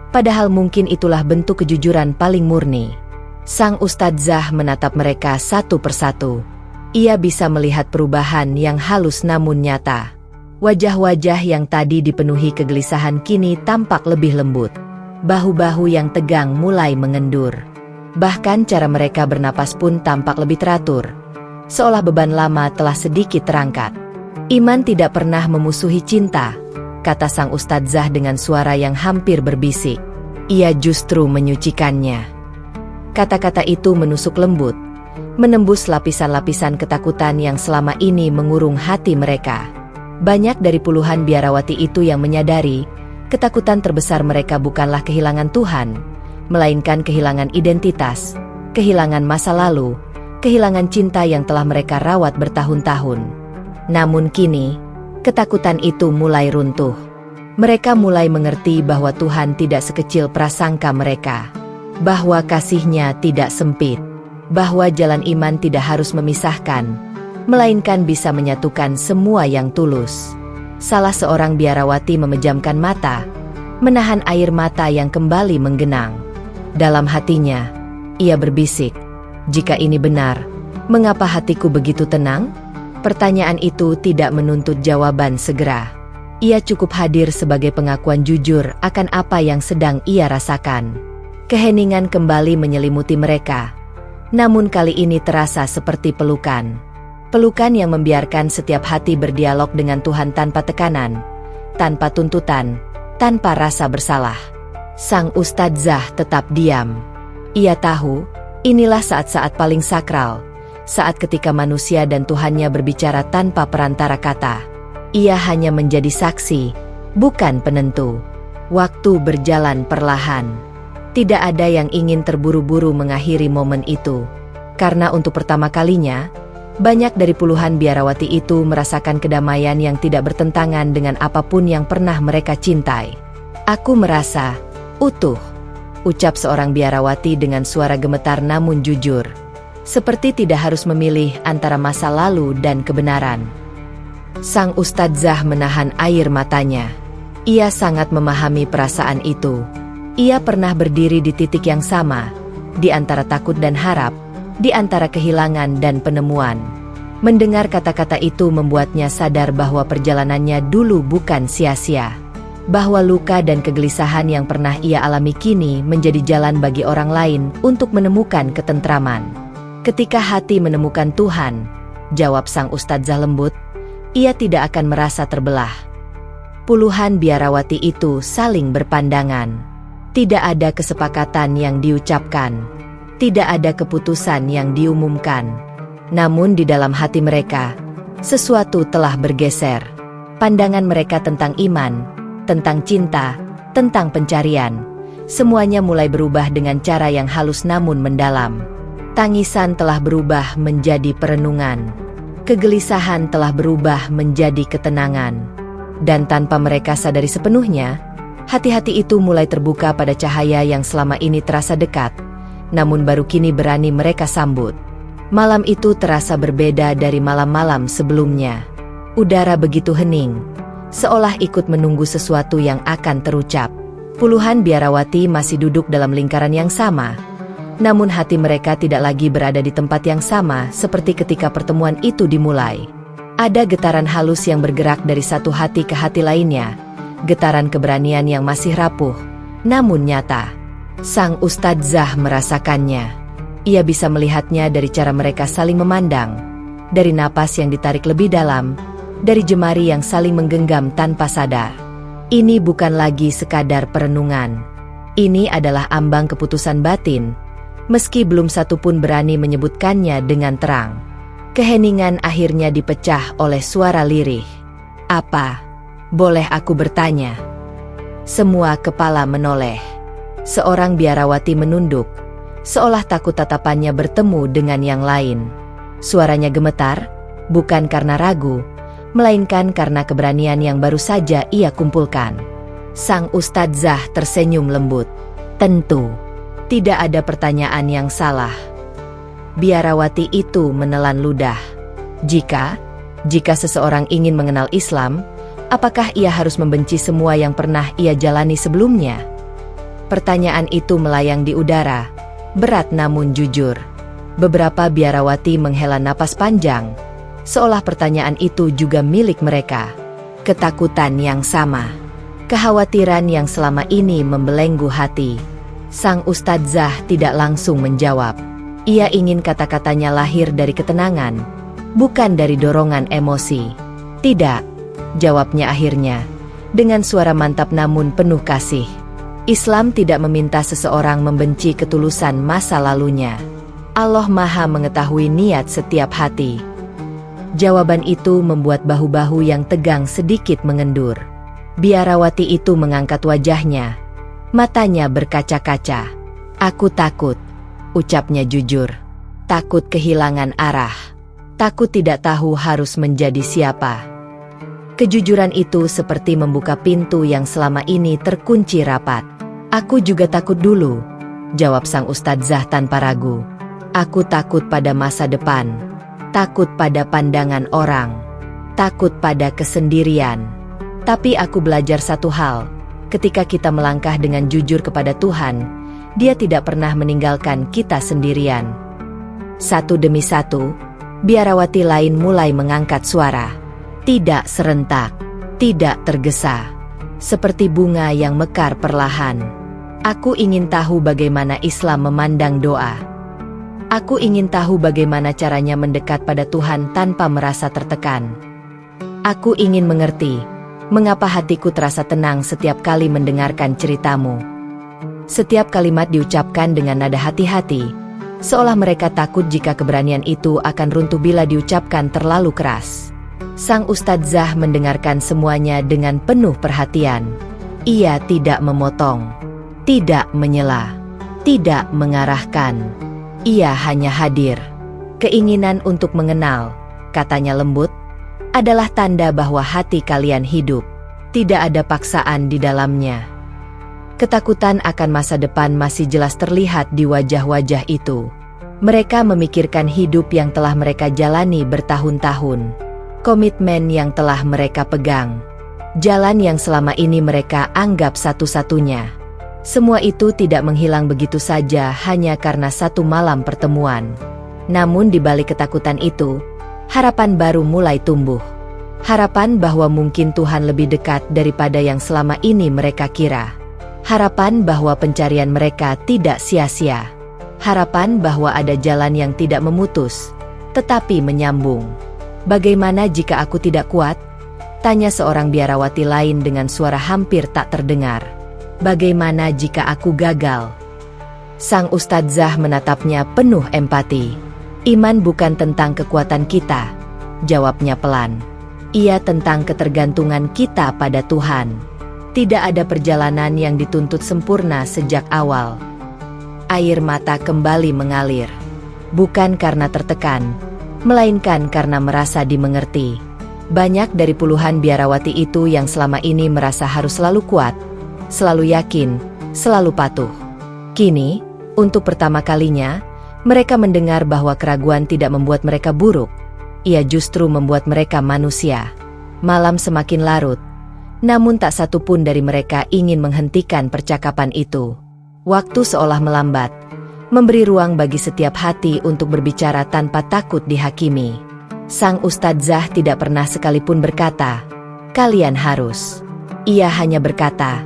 padahal mungkin itulah bentuk kejujuran paling murni. Sang ustadzah menatap mereka satu persatu. Ia bisa melihat perubahan yang halus namun nyata. Wajah-wajah yang tadi dipenuhi kegelisahan kini tampak lebih lembut. Bahu-bahu yang tegang mulai mengendur. Bahkan cara mereka bernapas pun tampak lebih teratur. seolah beban lama telah sedikit terangkat. Iman tidak pernah memusuhi cinta, kata sang ustadzah dengan suara yang hampir berbisik. Ia justru menyucikannya. Kata-kata itu menusuk lembut, menembus lapisan-lapisan ketakutan yang selama ini mengurung hati mereka. Banyak dari puluhan biarawati itu yang menyadari, ketakutan terbesar mereka bukanlah kehilangan Tuhan, melainkan kehilangan identitas, kehilangan masa lalu, kehilangan cinta yang telah mereka rawat bertahun-tahun. Namun kini, ketakutan itu mulai runtuh. Mereka mulai mengerti bahwa Tuhan tidak sekecil prasangka mereka, bahwa kasih-Nya tidak sempit, bahwa jalan iman tidak harus memisahkan, melainkan bisa menyatukan semua yang tulus. Salah seorang biarawati memejamkan mata, menahan air mata yang kembali menggenang. Dalam hatinya, ia berbisik, "Jika ini benar, mengapa hatiku begitu tenang?" Pertanyaan itu tidak menuntut jawaban segera. Ia cukup hadir sebagai pengakuan jujur akan apa yang sedang ia rasakan. Keheningan kembali menyelimuti mereka, namun kali ini terasa seperti pelukan. Pelukan yang membiarkan setiap hati berdialog dengan Tuhan tanpa tekanan, tanpa tuntutan, tanpa rasa bersalah. Sang ustadzah tetap diam. Ia tahu, inilah saat-saat paling sakral, saat ketika manusia dan Tuhannya berbicara tanpa perantara kata. Ia hanya menjadi saksi, bukan penentu. Waktu berjalan perlahan. Tidak ada yang ingin terburu-buru mengakhiri momen itu. Karena untuk pertama kalinya, banyak dari puluhan biarawati itu merasakan kedamaian yang tidak bertentangan dengan apapun yang pernah mereka cintai. "Aku merasa utuh," ucap seorang biarawati dengan suara gemetar namun jujur. Seperti tidak harus memilih antara masa lalu dan kebenaran. Sang ustadzah menahan air matanya. Ia sangat memahami perasaan itu. Ia pernah berdiri di titik yang sama, di antara takut dan harap, di antara kehilangan dan penemuan. Mendengar kata-kata itu membuatnya sadar bahwa perjalanannya dulu bukan sia-sia. Bahwa luka dan kegelisahan yang pernah ia alami kini menjadi jalan bagi orang lain untuk menemukan ketentraman. "Ketika hati menemukan Tuhan," jawab sang ustadzah lembut, "ia tidak akan merasa terbelah." Puluhan biarawati itu saling berpandangan. Tidak ada kesepakatan yang diucapkan. Tidak ada keputusan yang diumumkan. Namun di dalam hati mereka, sesuatu telah bergeser. Pandangan mereka tentang iman, tentang cinta, tentang pencarian, semuanya mulai berubah dengan cara yang halus namun mendalam. Tangisan telah berubah menjadi perenungan. Kegelisahan telah berubah menjadi ketenangan. Dan tanpa mereka sadari sepenuhnya, hati-hati itu mulai terbuka pada cahaya yang selama ini terasa dekat, namun baru kini berani mereka sambut. Malam itu terasa berbeda dari malam-malam sebelumnya. Udara begitu hening, seolah ikut menunggu sesuatu yang akan terucap. Puluhan biarawati masih duduk dalam lingkaran yang sama, namun hati mereka tidak lagi berada di tempat yang sama seperti ketika pertemuan itu dimulai. Ada getaran halus yang bergerak dari satu hati ke hati lainnya, getaran keberanian yang masih rapuh, namun nyata. Sang ustadzah merasakannya. Ia bisa melihatnya dari cara mereka saling memandang, dari napas yang ditarik lebih dalam, dari jemari yang saling menggenggam tanpa sadar. Ini bukan lagi sekadar perenungan. Ini adalah ambang keputusan batin, meski belum satu pun berani menyebutkannya dengan terang. Keheningan akhirnya dipecah oleh suara lirih. "Apa? Boleh aku bertanya?" Semua kepala menoleh. Seorang biarawati menunduk, seolah takut tatapannya bertemu dengan yang lain. Suaranya gemetar, bukan karena ragu, melainkan karena keberanian yang baru saja ia kumpulkan. Sang ustadzah tersenyum lembut. "Tentu, tidak ada pertanyaan yang salah." Biarawati itu menelan ludah. Jika seseorang ingin mengenal Islam, apakah ia harus membenci semua yang pernah ia jalani sebelumnya? Pertanyaan itu melayang di udara, berat namun jujur. Beberapa biarawati menghela napas panjang, seolah pertanyaan itu juga milik mereka. Ketakutan yang sama, kekhawatiran yang selama ini membelenggu hati. Sang ustadzah tidak langsung menjawab. Ia ingin kata-katanya lahir dari ketenangan, bukan dari dorongan emosi. Tidak, jawabnya akhirnya, dengan suara mantap namun penuh kasih. Islam tidak meminta seseorang membenci ketulusan masa lalunya. Allah Maha mengetahui niat setiap hati. Jawaban itu membuat bahu-bahu yang tegang sedikit mengendur. Biarawati itu mengangkat wajahnya. Matanya berkaca-kaca. Aku takut, ucapnya jujur. Takut kehilangan arah. Takut tidak tahu harus menjadi siapa. Kejujuran itu seperti membuka pintu yang selama ini terkunci rapat. Aku juga takut dulu, jawab sang ustadzah tanpa ragu. Aku takut pada masa depan. Takut pada pandangan orang. Takut pada kesendirian. Tapi aku belajar satu hal. Ketika kita melangkah dengan jujur kepada Tuhan, Dia tidak pernah meninggalkan kita sendirian. Satu demi satu, biarawati lain mulai mengangkat suara. Tidak serentak, tidak tergesa. Seperti bunga yang mekar perlahan. Aku ingin tahu bagaimana Islam memandang doa. Aku ingin tahu bagaimana caranya mendekat pada Tuhan tanpa merasa tertekan. Aku ingin mengerti mengapa hatiku terasa tenang setiap kali mendengarkan ceritamu. Setiap kalimat diucapkan dengan nada hati-hati, seolah mereka takut jika keberanian itu akan runtuh bila diucapkan terlalu keras. Sang ustadzah mendengarkan semuanya dengan penuh perhatian. Ia tidak memotong, tidak menyela, tidak mengarahkan. Ia hanya hadir. Keinginan untuk mengenal, katanya lembut, adalah tanda bahwa hati kalian hidup. Tidak ada paksaan di dalamnya. Ketakutan akan masa depan masih jelas terlihat di wajah-wajah itu. Mereka memikirkan hidup yang telah mereka jalani bertahun-tahun. Komitmen yang telah mereka pegang. Jalan yang selama ini mereka anggap satu-satunya. Semua itu tidak menghilang begitu saja hanya karena satu malam pertemuan. Namun di balik ketakutan itu, harapan baru mulai tumbuh. Harapan bahwa mungkin Tuhan lebih dekat daripada yang selama ini mereka kira. Harapan bahwa pencarian mereka tidak sia-sia. Harapan bahwa ada jalan yang tidak memutus, tetapi menyambung. Bagaimana jika aku tidak kuat? Tanya seorang biarawati lain dengan suara hampir tak terdengar. Bagaimana jika aku gagal? Sang ustadzah menatapnya penuh empati. Iman bukan tentang kekuatan kita, jawabnya pelan. Ia tentang ketergantungan kita pada Tuhan. Tidak ada perjalanan yang dituntut sempurna sejak awal. Air mata kembali mengalir. Bukan karena tertekan, melainkan karena merasa dimengerti. Banyak dari puluhan biarawati itu yang selama ini merasa harus selalu kuat, selalu yakin, selalu patuh. Kini, untuk pertama kalinya, mereka mendengar bahwa keraguan tidak membuat mereka buruk. Ia justru membuat mereka manusia. Malam semakin larut, namun tak satu pun dari mereka ingin menghentikan percakapan itu. Waktu seolah melambat, memberi ruang bagi setiap hati untuk berbicara tanpa takut dihakimi. Sang ustadzah tidak pernah sekalipun berkata, "Kalian harus." Ia hanya berkata,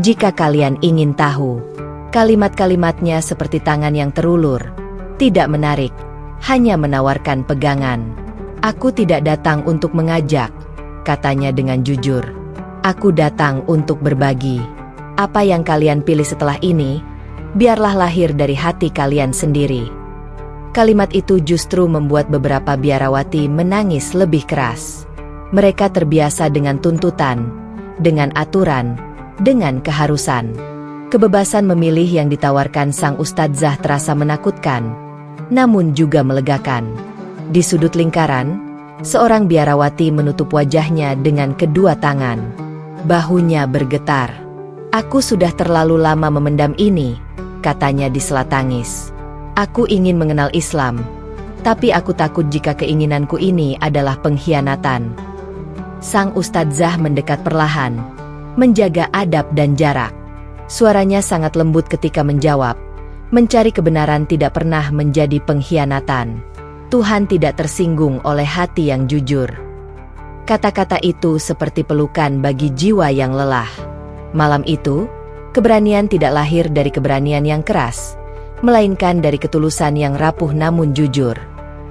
"Jika kalian ingin tahu." Kalimat-kalimatnya seperti tangan yang terulur, tidak menarik, hanya menawarkan pegangan. "Aku tidak datang untuk mengajak," katanya dengan jujur. "Aku datang untuk berbagi. Apa yang kalian pilih setelah ini, biarlah lahir dari hati kalian sendiri." Kalimat itu justru membuat beberapa biarawati menangis lebih keras. Mereka terbiasa dengan tuntutan, dengan aturan, dengan keharusan. Kebebasan memilih yang ditawarkan sang ustadzah terasa menakutkan, namun juga melegakan. Di sudut lingkaran, seorang biarawati menutup wajahnya dengan kedua tangan. Bahunya bergetar. "Aku sudah terlalu lama memendam ini," katanya di sela tangis. "Aku ingin mengenal Islam, tapi aku takut jika keinginanku ini adalah pengkhianatan." Sang ustadzah mendekat perlahan, menjaga adab dan jarak. Suaranya sangat lembut ketika menjawab, "Mencari kebenaran tidak pernah menjadi pengkhianatan. Tuhan tidak tersinggung oleh hati yang jujur." Kata-kata itu seperti pelukan bagi jiwa yang lelah. Malam itu, keberanian tidak lahir dari keberanian yang keras, melainkan dari ketulusan yang rapuh namun jujur.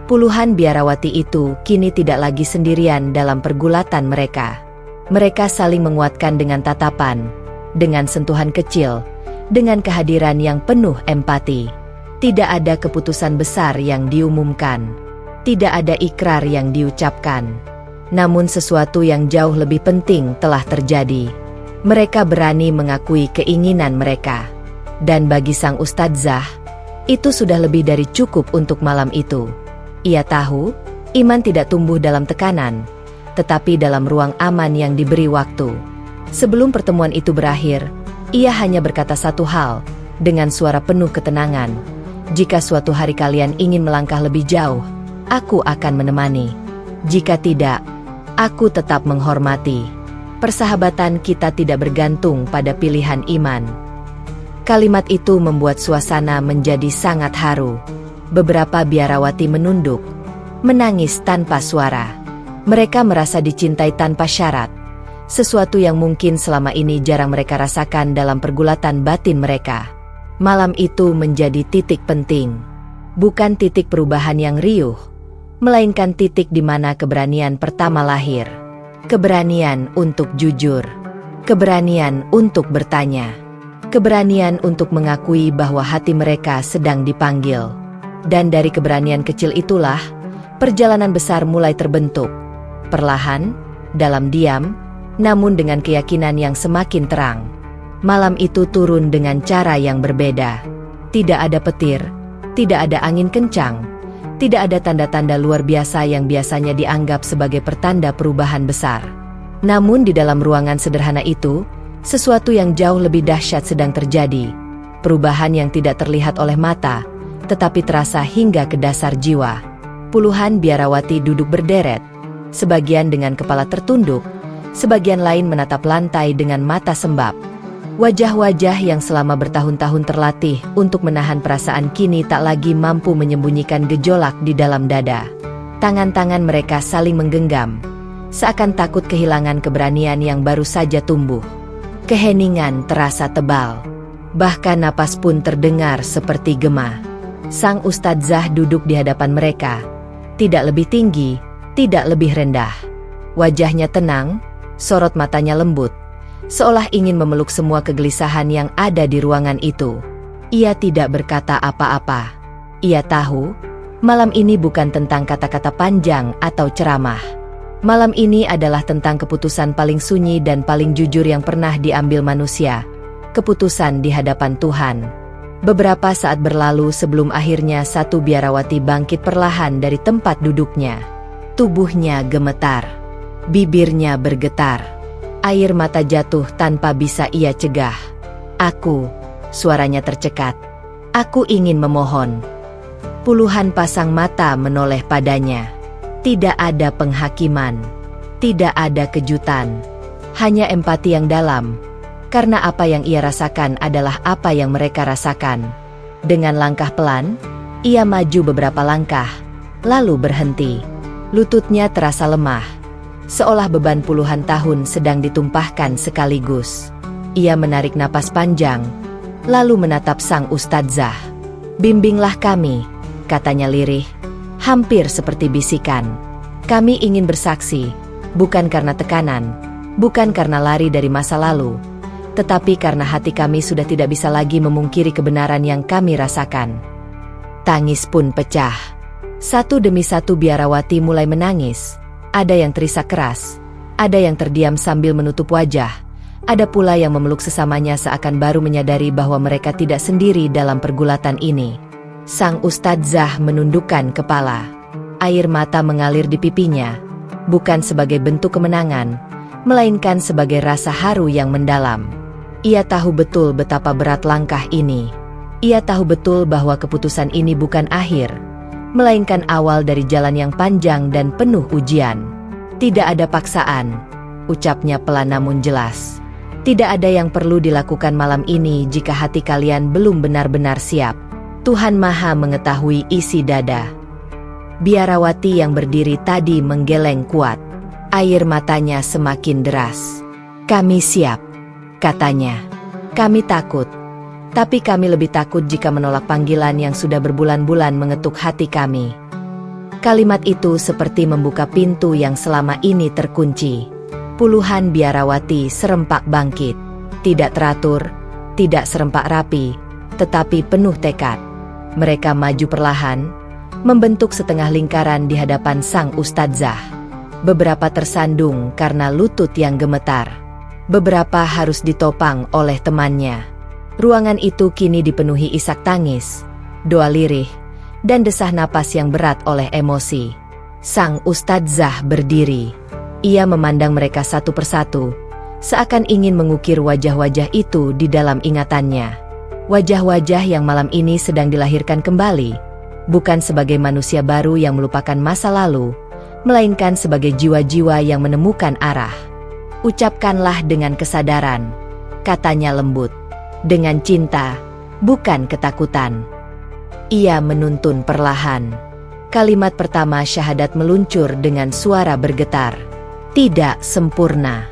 Puluhan biarawati itu kini tidak lagi sendirian dalam pergulatan mereka. Mereka saling menguatkan dengan tatapan, dengan sentuhan kecil, dengan kehadiran yang penuh empati. Tidak ada keputusan besar yang diumumkan. Tidak ada ikrar yang diucapkan. Namun sesuatu yang jauh lebih penting telah terjadi. Mereka berani mengakui keinginan mereka. Dan bagi sang Ustadzah, itu sudah lebih dari cukup untuk malam itu. Ia tahu, iman tidak tumbuh dalam tekanan, tetapi dalam ruang aman yang diberi waktu. Sebelum pertemuan itu berakhir, ia hanya berkata satu hal, dengan suara penuh ketenangan. Jika suatu hari kalian ingin melangkah lebih jauh, aku akan menemani. Jika tidak, aku tetap menghormati. Persahabatan kita tidak bergantung pada pilihan iman. Kalimat itu membuat suasana menjadi sangat haru. Beberapa biarawati menunduk, menangis tanpa suara. Mereka merasa dicintai tanpa syarat. Sesuatu yang mungkin selama ini jarang mereka rasakan dalam pergulatan batin mereka. Malam itu menjadi titik penting. Bukan titik perubahan yang riuh, melainkan titik di mana keberanian pertama lahir. Keberanian untuk jujur. Keberanian untuk bertanya. Keberanian untuk mengakui bahwa hati mereka sedang dipanggil. Dan dari keberanian kecil itulah, perjalanan besar mulai terbentuk. Perlahan, dalam diam, namun dengan keyakinan yang semakin terang. Malam itu turun dengan cara yang berbeda. Tidak ada petir, tidak ada angin kencang, tidak ada tanda-tanda luar biasa yang biasanya dianggap sebagai pertanda perubahan besar. Namun di dalam ruangan sederhana itu, sesuatu yang jauh lebih dahsyat sedang terjadi. Perubahan yang tidak terlihat oleh mata, tetapi terasa hingga ke dasar jiwa. Puluhan biarawati duduk berderet, sebagian dengan kepala tertunduk, sebagian lain menatap lantai dengan mata sembab. Wajah-wajah yang selama bertahun-tahun terlatih untuk menahan perasaan kini tak lagi mampu menyembunyikan gejolak di dalam dada. Tangan-tangan mereka saling menggenggam, seakan takut kehilangan keberanian yang baru saja tumbuh. Keheningan terasa tebal. Bahkan napas pun terdengar seperti gema. Sang Ustadzah duduk di hadapan mereka. Tidak lebih tinggi, tidak lebih rendah. Wajahnya tenang, sorot matanya lembut. Seolah ingin memeluk semua kegelisahan yang ada di ruangan itu. Ia tidak berkata apa-apa. Ia tahu, malam ini bukan tentang kata-kata panjang atau ceramah. Malam ini adalah tentang keputusan paling sunyi dan paling jujur yang pernah diambil manusia. Keputusan di hadapan Tuhan. Beberapa saat berlalu sebelum akhirnya satu biarawati bangkit perlahan dari tempat duduknya. Tubuhnya gemetar. Bibirnya bergetar. Air mata jatuh tanpa bisa ia cegah. Aku, suaranya tercekat. Aku ingin memohon. Puluhan pasang mata menoleh padanya. Tidak ada penghakiman, tidak ada kejutan, hanya empati yang dalam, karena apa yang ia rasakan adalah apa yang mereka rasakan. Dengan langkah pelan, ia maju beberapa langkah, lalu berhenti. Lututnya terasa lemah, seolah beban puluhan tahun sedang ditumpahkan sekaligus. Ia menarik napas panjang, lalu menatap sang Ustadzah. "Bimbinglah kami," katanya lirih. Hampir seperti bisikan. Kami ingin bersaksi, bukan karena tekanan, bukan karena lari dari masa lalu, tetapi karena hati kami sudah tidak bisa lagi memungkiri kebenaran yang kami rasakan. Tangis pun pecah. Satu demi satu biarawati mulai menangis. Ada yang terisak keras, ada yang terdiam sambil menutup wajah, ada pula yang memeluk sesamanya seakan baru menyadari bahwa mereka tidak sendiri dalam pergulatan ini. Sang Ustadzah menundukkan kepala. Air mata mengalir di pipinya, bukan sebagai bentuk kemenangan, melainkan sebagai rasa haru yang mendalam. Ia tahu betul betapa berat langkah ini. Ia tahu betul bahwa keputusan ini bukan akhir, melainkan awal dari jalan yang panjang dan penuh ujian. Tidak ada paksaan, ucapnya pelan namun jelas. Tidak ada yang perlu dilakukan malam ini jika hati kalian belum benar-benar siap. Tuhan Maha mengetahui isi dada. Biarawati yang berdiri tadi menggeleng kuat. Air matanya semakin deras. "Kami siap," katanya. "Kami takut. Tapi kami lebih takut jika menolak panggilan yang sudah berbulan-bulan mengetuk hati kami." Kalimat itu seperti membuka pintu yang selama ini terkunci. Puluhan biarawati serempak bangkit. Tidak teratur, tidak serempak rapi, tetapi penuh tekad. Mereka maju perlahan, membentuk setengah lingkaran di hadapan sang ustadzah. Beberapa tersandung karena lutut yang gemetar. Beberapa harus ditopang oleh temannya. Ruangan itu kini dipenuhi isak tangis, doa lirih, dan desah napas yang berat oleh emosi. Sang ustadzah berdiri. Ia memandang mereka satu persatu, seakan ingin mengukir wajah-wajah itu di dalam ingatannya. Wajah-wajah yang malam ini sedang dilahirkan kembali, bukan sebagai manusia baru yang melupakan masa lalu, melainkan sebagai jiwa-jiwa yang menemukan arah. Ucapkanlah dengan kesadaran, katanya lembut. Dengan cinta, bukan ketakutan. Ia menuntun perlahan. Kalimat pertama syahadat meluncur dengan suara bergetar. Tidak sempurna.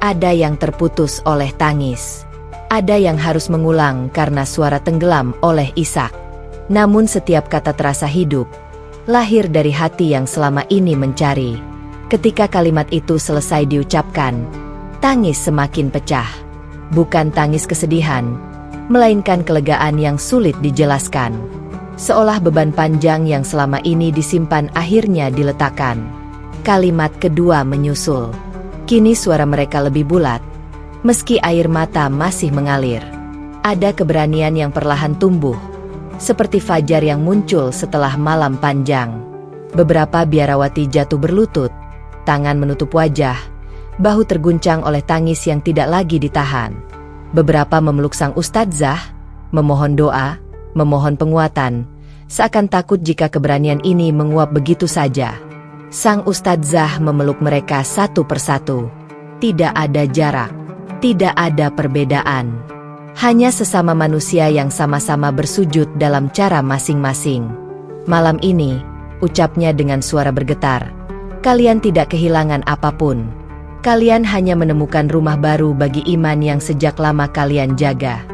Ada yang terputus oleh tangis. Ada yang harus mengulang karena suara tenggelam oleh isak. Namun setiap kata terasa hidup, lahir dari hati yang selama ini mencari. Ketika kalimat itu selesai diucapkan, tangis semakin pecah. Bukan tangis kesedihan, melainkan kelegaan yang sulit dijelaskan. Seolah beban panjang yang selama ini disimpan akhirnya diletakkan. Kalimat kedua menyusul. Kini suara mereka lebih bulat, meski air mata masih mengalir. Ada keberanian yang perlahan tumbuh, seperti fajar yang muncul setelah malam panjang. Beberapa biarawati jatuh berlutut, tangan menutup wajah, bahu terguncang oleh tangis yang tidak lagi ditahan. Beberapa memeluk sang ustadzah, memohon doa, memohon penguatan, seakan takut jika keberanian ini menguap begitu saja. Sang ustadzah memeluk mereka satu persatu. Tidak ada jarak, tidak ada perbedaan. Hanya sesama manusia yang sama-sama bersujud dalam cara masing-masing. Malam ini, ucapnya dengan suara bergetar, kalian tidak kehilangan apapun. Kalian hanya menemukan rumah baru bagi iman yang sejak lama kalian jaga.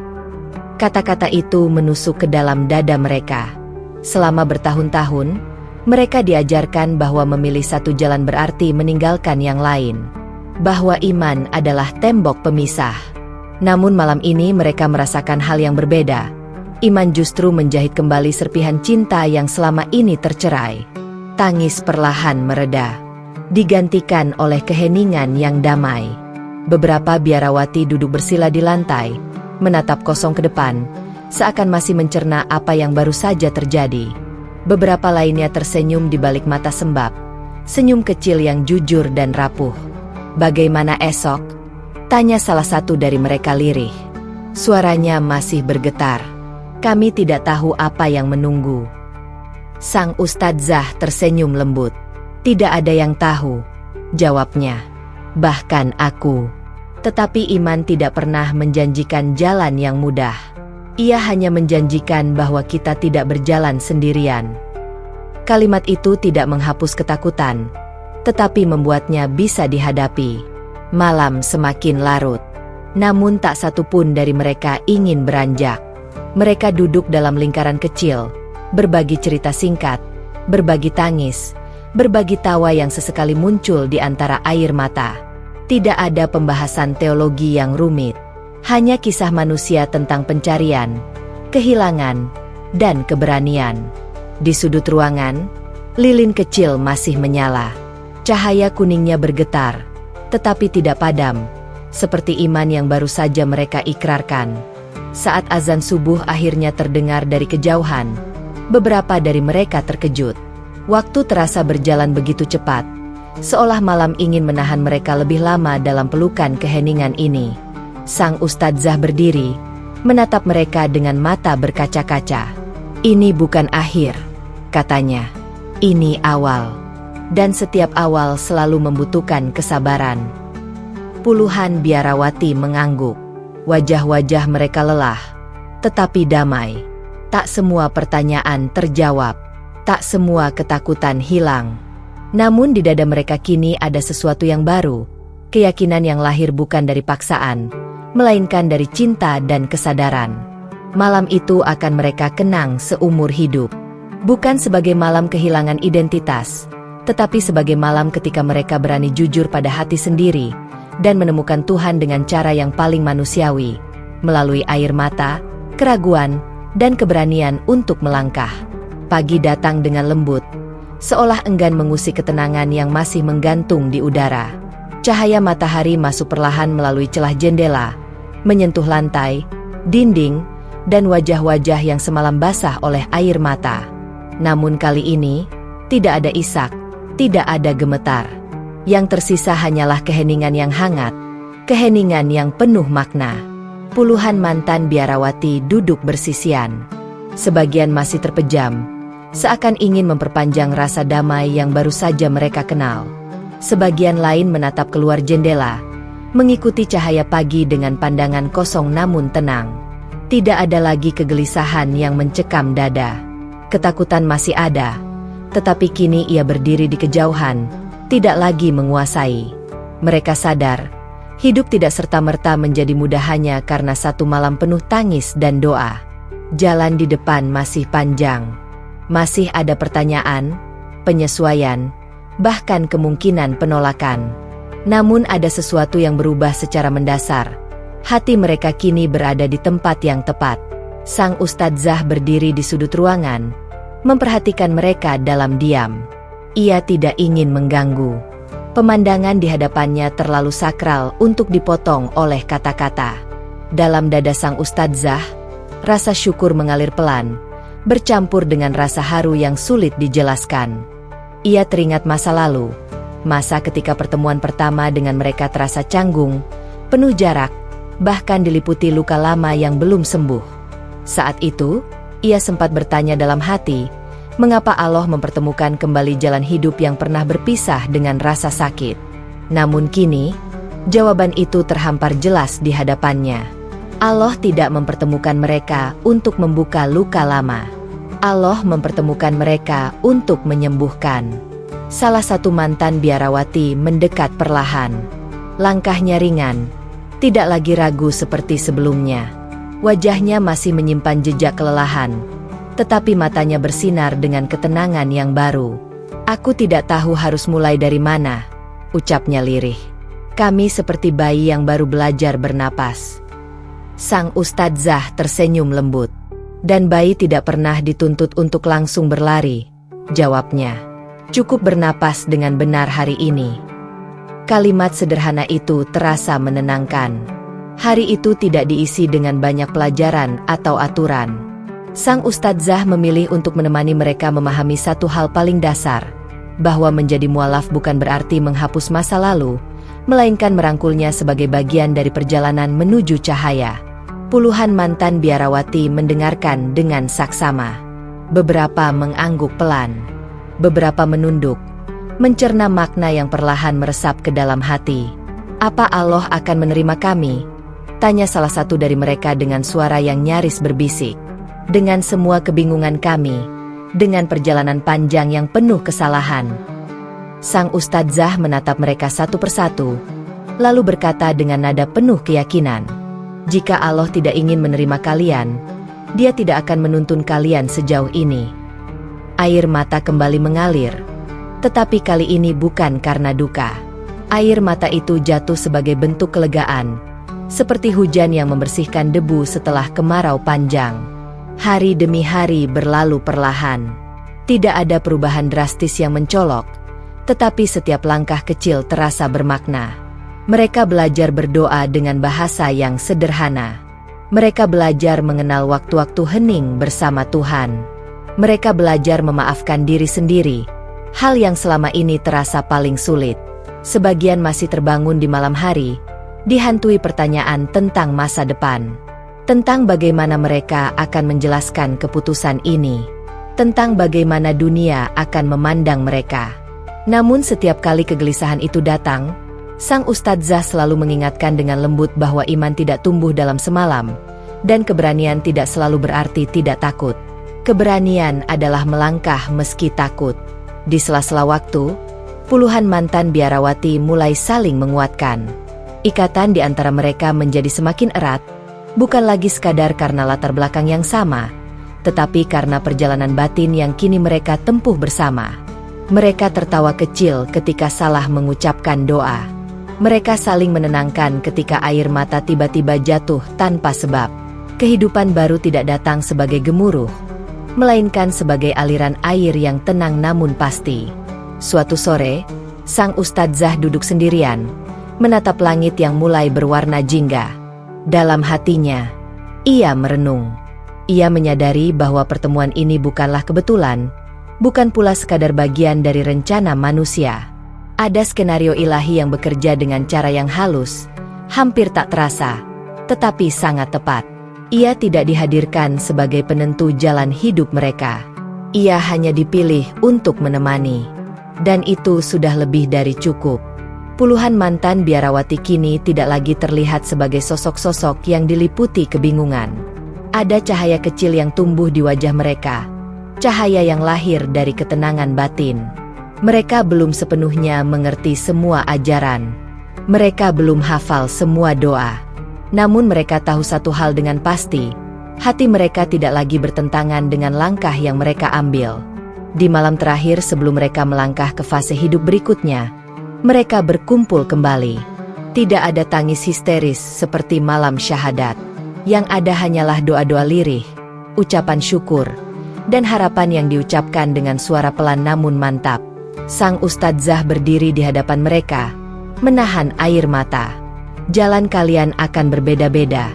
Kata-kata itu menusuk ke dalam dada mereka. Selama bertahun-tahun, mereka diajarkan bahwa memilih satu jalan berarti meninggalkan yang lain. Bahwa iman adalah tembok pemisah. Namun malam ini mereka merasakan hal yang berbeda. Iman justru menjahit kembali serpihan cinta yang selama ini tercerai. Tangis perlahan mereda, digantikan oleh keheningan yang damai. Beberapa biarawati duduk bersila di lantai, menatap kosong ke depan, seakan masih mencerna apa yang baru saja terjadi. Beberapa lainnya tersenyum di balik mata sembab, senyum kecil yang jujur dan rapuh. Bagaimana esok? Tanya salah satu dari mereka lirih. Suaranya masih bergetar. Kami tidak tahu apa yang menunggu. Sang ustadzah tersenyum lembut. Tidak ada yang tahu, jawabnya. Bahkan aku. Tetapi iman tidak pernah menjanjikan jalan yang mudah. Ia hanya menjanjikan bahwa kita tidak berjalan sendirian. Kalimat itu tidak menghapus ketakutan, tetapi membuatnya bisa dihadapi. Malam semakin larut, namun tak satu pun dari mereka ingin beranjak. Mereka duduk dalam lingkaran kecil, berbagi cerita singkat, berbagi tangis, berbagi tawa yang sesekali muncul di antara air mata. Tidak ada pembahasan teologi yang rumit. Hanya kisah manusia tentang pencarian, kehilangan, dan keberanian. Di sudut ruangan, lilin kecil masih menyala. Cahaya kuningnya bergetar, tetapi tidak padam, seperti iman yang baru saja mereka ikrarkan. Saat azan subuh akhirnya terdengar dari kejauhan, beberapa dari mereka terkejut. Waktu terasa berjalan begitu cepat, seolah malam ingin menahan mereka lebih lama dalam pelukan keheningan ini. Sang ustadzah berdiri, menatap mereka dengan mata berkaca-kaca. Ini bukan akhir, katanya. Ini awal. Dan setiap awal selalu membutuhkan kesabaran. Puluhan biarawati mengangguk. Wajah-wajah mereka lelah, tetapi damai. Tak semua pertanyaan terjawab. Tak semua ketakutan hilang. Namun di dada mereka kini ada sesuatu yang baru. Keyakinan yang lahir bukan dari paksaan, melainkan dari cinta dan kesadaran. Malam itu akan mereka kenang seumur hidup. Bukan sebagai malam kehilangan identitas, tetapi sebagai malam ketika mereka berani jujur pada hati sendiri dan menemukan Tuhan dengan cara yang paling manusiawi, melalui air mata, keraguan, dan keberanian untuk melangkah. Pagi datang dengan lembut, seolah enggan mengusik ketenangan yang masih menggantung di udara. Cahaya matahari masuk perlahan melalui celah jendela, menyentuh lantai, dinding, dan wajah-wajah yang semalam basah oleh air mata. Namun kali ini, tidak ada isak, tidak ada gemetar. Yang tersisa hanyalah keheningan yang hangat, keheningan yang penuh makna. Puluhan mantan biarawati duduk bersisian. Sebagian masih terpejam, seakan ingin memperpanjang rasa damai yang baru saja mereka kenal. Sebagian lain menatap keluar jendela, mengikuti cahaya pagi dengan pandangan kosong namun tenang. Tidak ada lagi kegelisahan yang mencekam dada. Ketakutan masih ada, tetapi kini ia berdiri di kejauhan, tidak lagi menguasai. Mereka sadar, hidup tidak serta-merta menjadi mudah hanya karena satu malam penuh tangis dan doa. Jalan di depan masih panjang. Masih ada pertanyaan, penyesuaian, bahkan kemungkinan penolakan. Namun ada sesuatu yang berubah secara mendasar. Hati mereka kini berada di tempat yang tepat. Sang Ustadzah berdiri di sudut ruangan, memperhatikan mereka dalam diam. Ia tidak ingin mengganggu. Pemandangan di hadapannya terlalu sakral untuk dipotong oleh kata-kata. Dalam dada sang Ustadzah, rasa syukur mengalir pelan, bercampur dengan rasa haru yang sulit dijelaskan. Ia teringat masa lalu, masa ketika pertemuan pertama dengan mereka terasa canggung, penuh jarak, bahkan diliputi luka lama yang belum sembuh. Saat itu, ia sempat bertanya dalam hati, mengapa Allah mempertemukan kembali jalan hidup yang pernah berpisah dengan rasa sakit. Namun kini, jawaban itu terhampar jelas di hadapannya. Allah tidak mempertemukan mereka untuk membuka luka lama. Allah mempertemukan mereka untuk menyembuhkan. Salah satu mantan biarawati mendekat perlahan. Langkahnya ringan, tidak lagi ragu seperti sebelumnya. Wajahnya masih menyimpan jejak kelelahan, tetapi matanya bersinar dengan ketenangan yang baru. "Aku tidak tahu harus mulai dari mana," ucapnya lirih. "Kami seperti bayi yang baru belajar bernapas." Sang Ustadzah tersenyum lembut. "Dan bayi tidak pernah dituntut untuk langsung berlari," jawabnya. "Cukup bernapas dengan benar hari ini." Kalimat sederhana itu terasa menenangkan. Hari itu tidak diisi dengan banyak pelajaran atau aturan. Sang Ustadzah memilih untuk menemani mereka memahami satu hal paling dasar, bahwa menjadi mualaf bukan berarti menghapus masa lalu, melainkan merangkulnya sebagai bagian dari perjalanan menuju cahaya. Puluhan mantan biarawati mendengarkan dengan saksama. Beberapa mengangguk pelan, beberapa menunduk, mencerna makna yang perlahan meresap ke dalam hati. "Apa Allah akan menerima kami?" tanya salah satu dari mereka dengan suara yang nyaris berbisik. "Dengan semua kebingungan kami, dengan perjalanan panjang yang penuh kesalahan." Sang Ustadzah menatap mereka satu persatu, lalu berkata dengan nada penuh keyakinan, "Jika Allah tidak ingin menerima kalian, Dia tidak akan menuntun kalian sejauh ini." Air mata kembali mengalir, tetapi kali ini bukan karena duka. Air mata itu jatuh sebagai bentuk kelegaan, seperti hujan yang membersihkan debu setelah kemarau panjang. Hari demi hari berlalu perlahan. Tidak ada perubahan drastis yang mencolok, tetapi setiap langkah kecil terasa bermakna. Mereka belajar berdoa dengan bahasa yang sederhana. Mereka belajar mengenal waktu-waktu hening bersama Tuhan. Mereka belajar memaafkan diri sendiri, hal yang selama ini terasa paling sulit. Sebagian masih terbangun di malam hari, dihantui pertanyaan tentang masa depan. Tentang bagaimana mereka akan menjelaskan keputusan ini. Tentang bagaimana dunia akan memandang mereka. Namun setiap kali kegelisahan itu datang, Sang Ustadzah selalu mengingatkan dengan lembut bahwa iman tidak tumbuh dalam semalam, dan keberanian tidak selalu berarti tidak takut. Keberanian adalah melangkah meski takut. Di sela-sela waktu, puluhan mantan biarawati mulai saling menguatkan. Ikatan di antara mereka menjadi semakin erat, bukan lagi sekadar karena latar belakang yang sama, tetapi karena perjalanan batin yang kini mereka tempuh bersama. Mereka tertawa kecil ketika salah mengucapkan doa. Mereka saling menenangkan ketika air mata tiba-tiba jatuh tanpa sebab. Kehidupan baru tidak datang sebagai gemuruh, melainkan sebagai aliran air yang tenang namun pasti. Suatu sore, sang ustadzah duduk sendirian, menatap langit yang mulai berwarna jingga. Dalam hatinya, ia merenung. Ia menyadari bahwa pertemuan ini bukanlah kebetulan, bukan pula sekadar bagian dari rencana manusia. Ada skenario ilahi yang bekerja dengan cara yang halus, hampir tak terasa, tetapi sangat tepat. Ia tidak dihadirkan sebagai penentu jalan hidup mereka. Ia hanya dipilih untuk menemani. Dan itu sudah lebih dari cukup. Puluhan mantan biarawati kini tidak lagi terlihat sebagai sosok-sosok yang diliputi kebingungan. Ada cahaya kecil yang tumbuh di wajah mereka. Cahaya yang lahir dari ketenangan batin. Mereka belum sepenuhnya mengerti semua ajaran. Mereka belum hafal semua doa. Namun mereka tahu satu hal dengan pasti. Hati mereka tidak lagi bertentangan dengan langkah yang mereka ambil. Di malam terakhir sebelum mereka melangkah ke fase hidup berikutnya, mereka berkumpul kembali. Tidak ada tangis histeris seperti malam syahadat. Yang ada hanyalah doa-doa lirih, ucapan syukur, dan harapan yang diucapkan dengan suara pelan namun mantap. Sang ustadzah berdiri di hadapan mereka, menahan air mata. Jalan kalian akan berbeda-beda,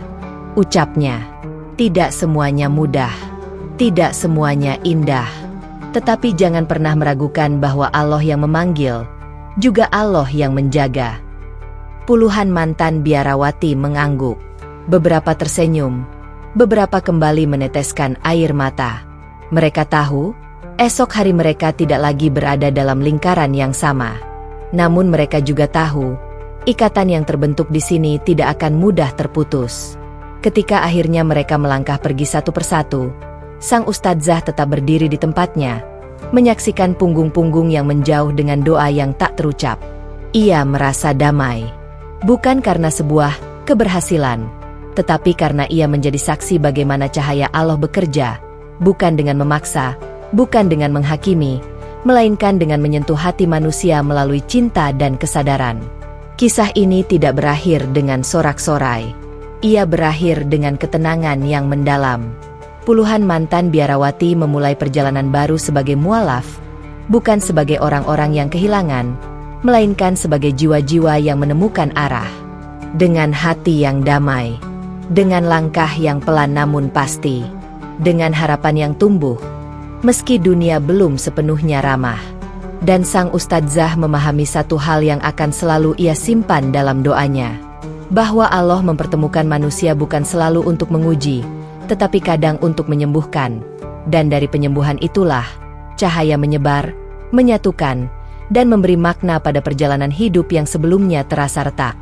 ucapnya. Tidak semuanya mudah, tidak semuanya indah. Tetapi jangan pernah meragukan bahwa Allah yang memanggil, juga Allah yang menjaga. Puluhan mantan biarawati mengangguk. Beberapa tersenyum, beberapa kembali meneteskan air mata. Mereka tahu, esok hari mereka tidak lagi berada dalam lingkaran yang sama. Namun mereka juga tahu, ikatan yang terbentuk di sini tidak akan mudah terputus. Ketika akhirnya mereka melangkah pergi satu persatu, sang ustadzah tetap berdiri di tempatnya, menyaksikan punggung-punggung yang menjauh dengan doa yang tak terucap. Ia merasa damai. Bukan karena sebuah keberhasilan, tetapi karena ia menjadi saksi bagaimana cahaya Allah bekerja, bukan dengan memaksa, bukan dengan menghakimi, melainkan dengan menyentuh hati manusia melalui cinta dan kesadaran. Kisah ini tidak berakhir dengan sorak-sorai. Ia berakhir dengan ketenangan yang mendalam. Puluhan mantan biarawati memulai perjalanan baru sebagai mualaf, bukan sebagai orang-orang yang kehilangan, melainkan sebagai jiwa-jiwa yang menemukan arah. Dengan hati yang damai, dengan langkah yang pelan namun pasti, dengan harapan yang tumbuh, meski dunia belum sepenuhnya ramah. Dan sang ustadzah memahami satu hal yang akan selalu ia simpan dalam doanya, bahwa Allah mempertemukan manusia bukan selalu untuk menguji, tetapi kadang untuk menyembuhkan. Dan dari penyembuhan itulah, cahaya menyebar, menyatukan, dan memberi makna pada perjalanan hidup yang sebelumnya terasa retak.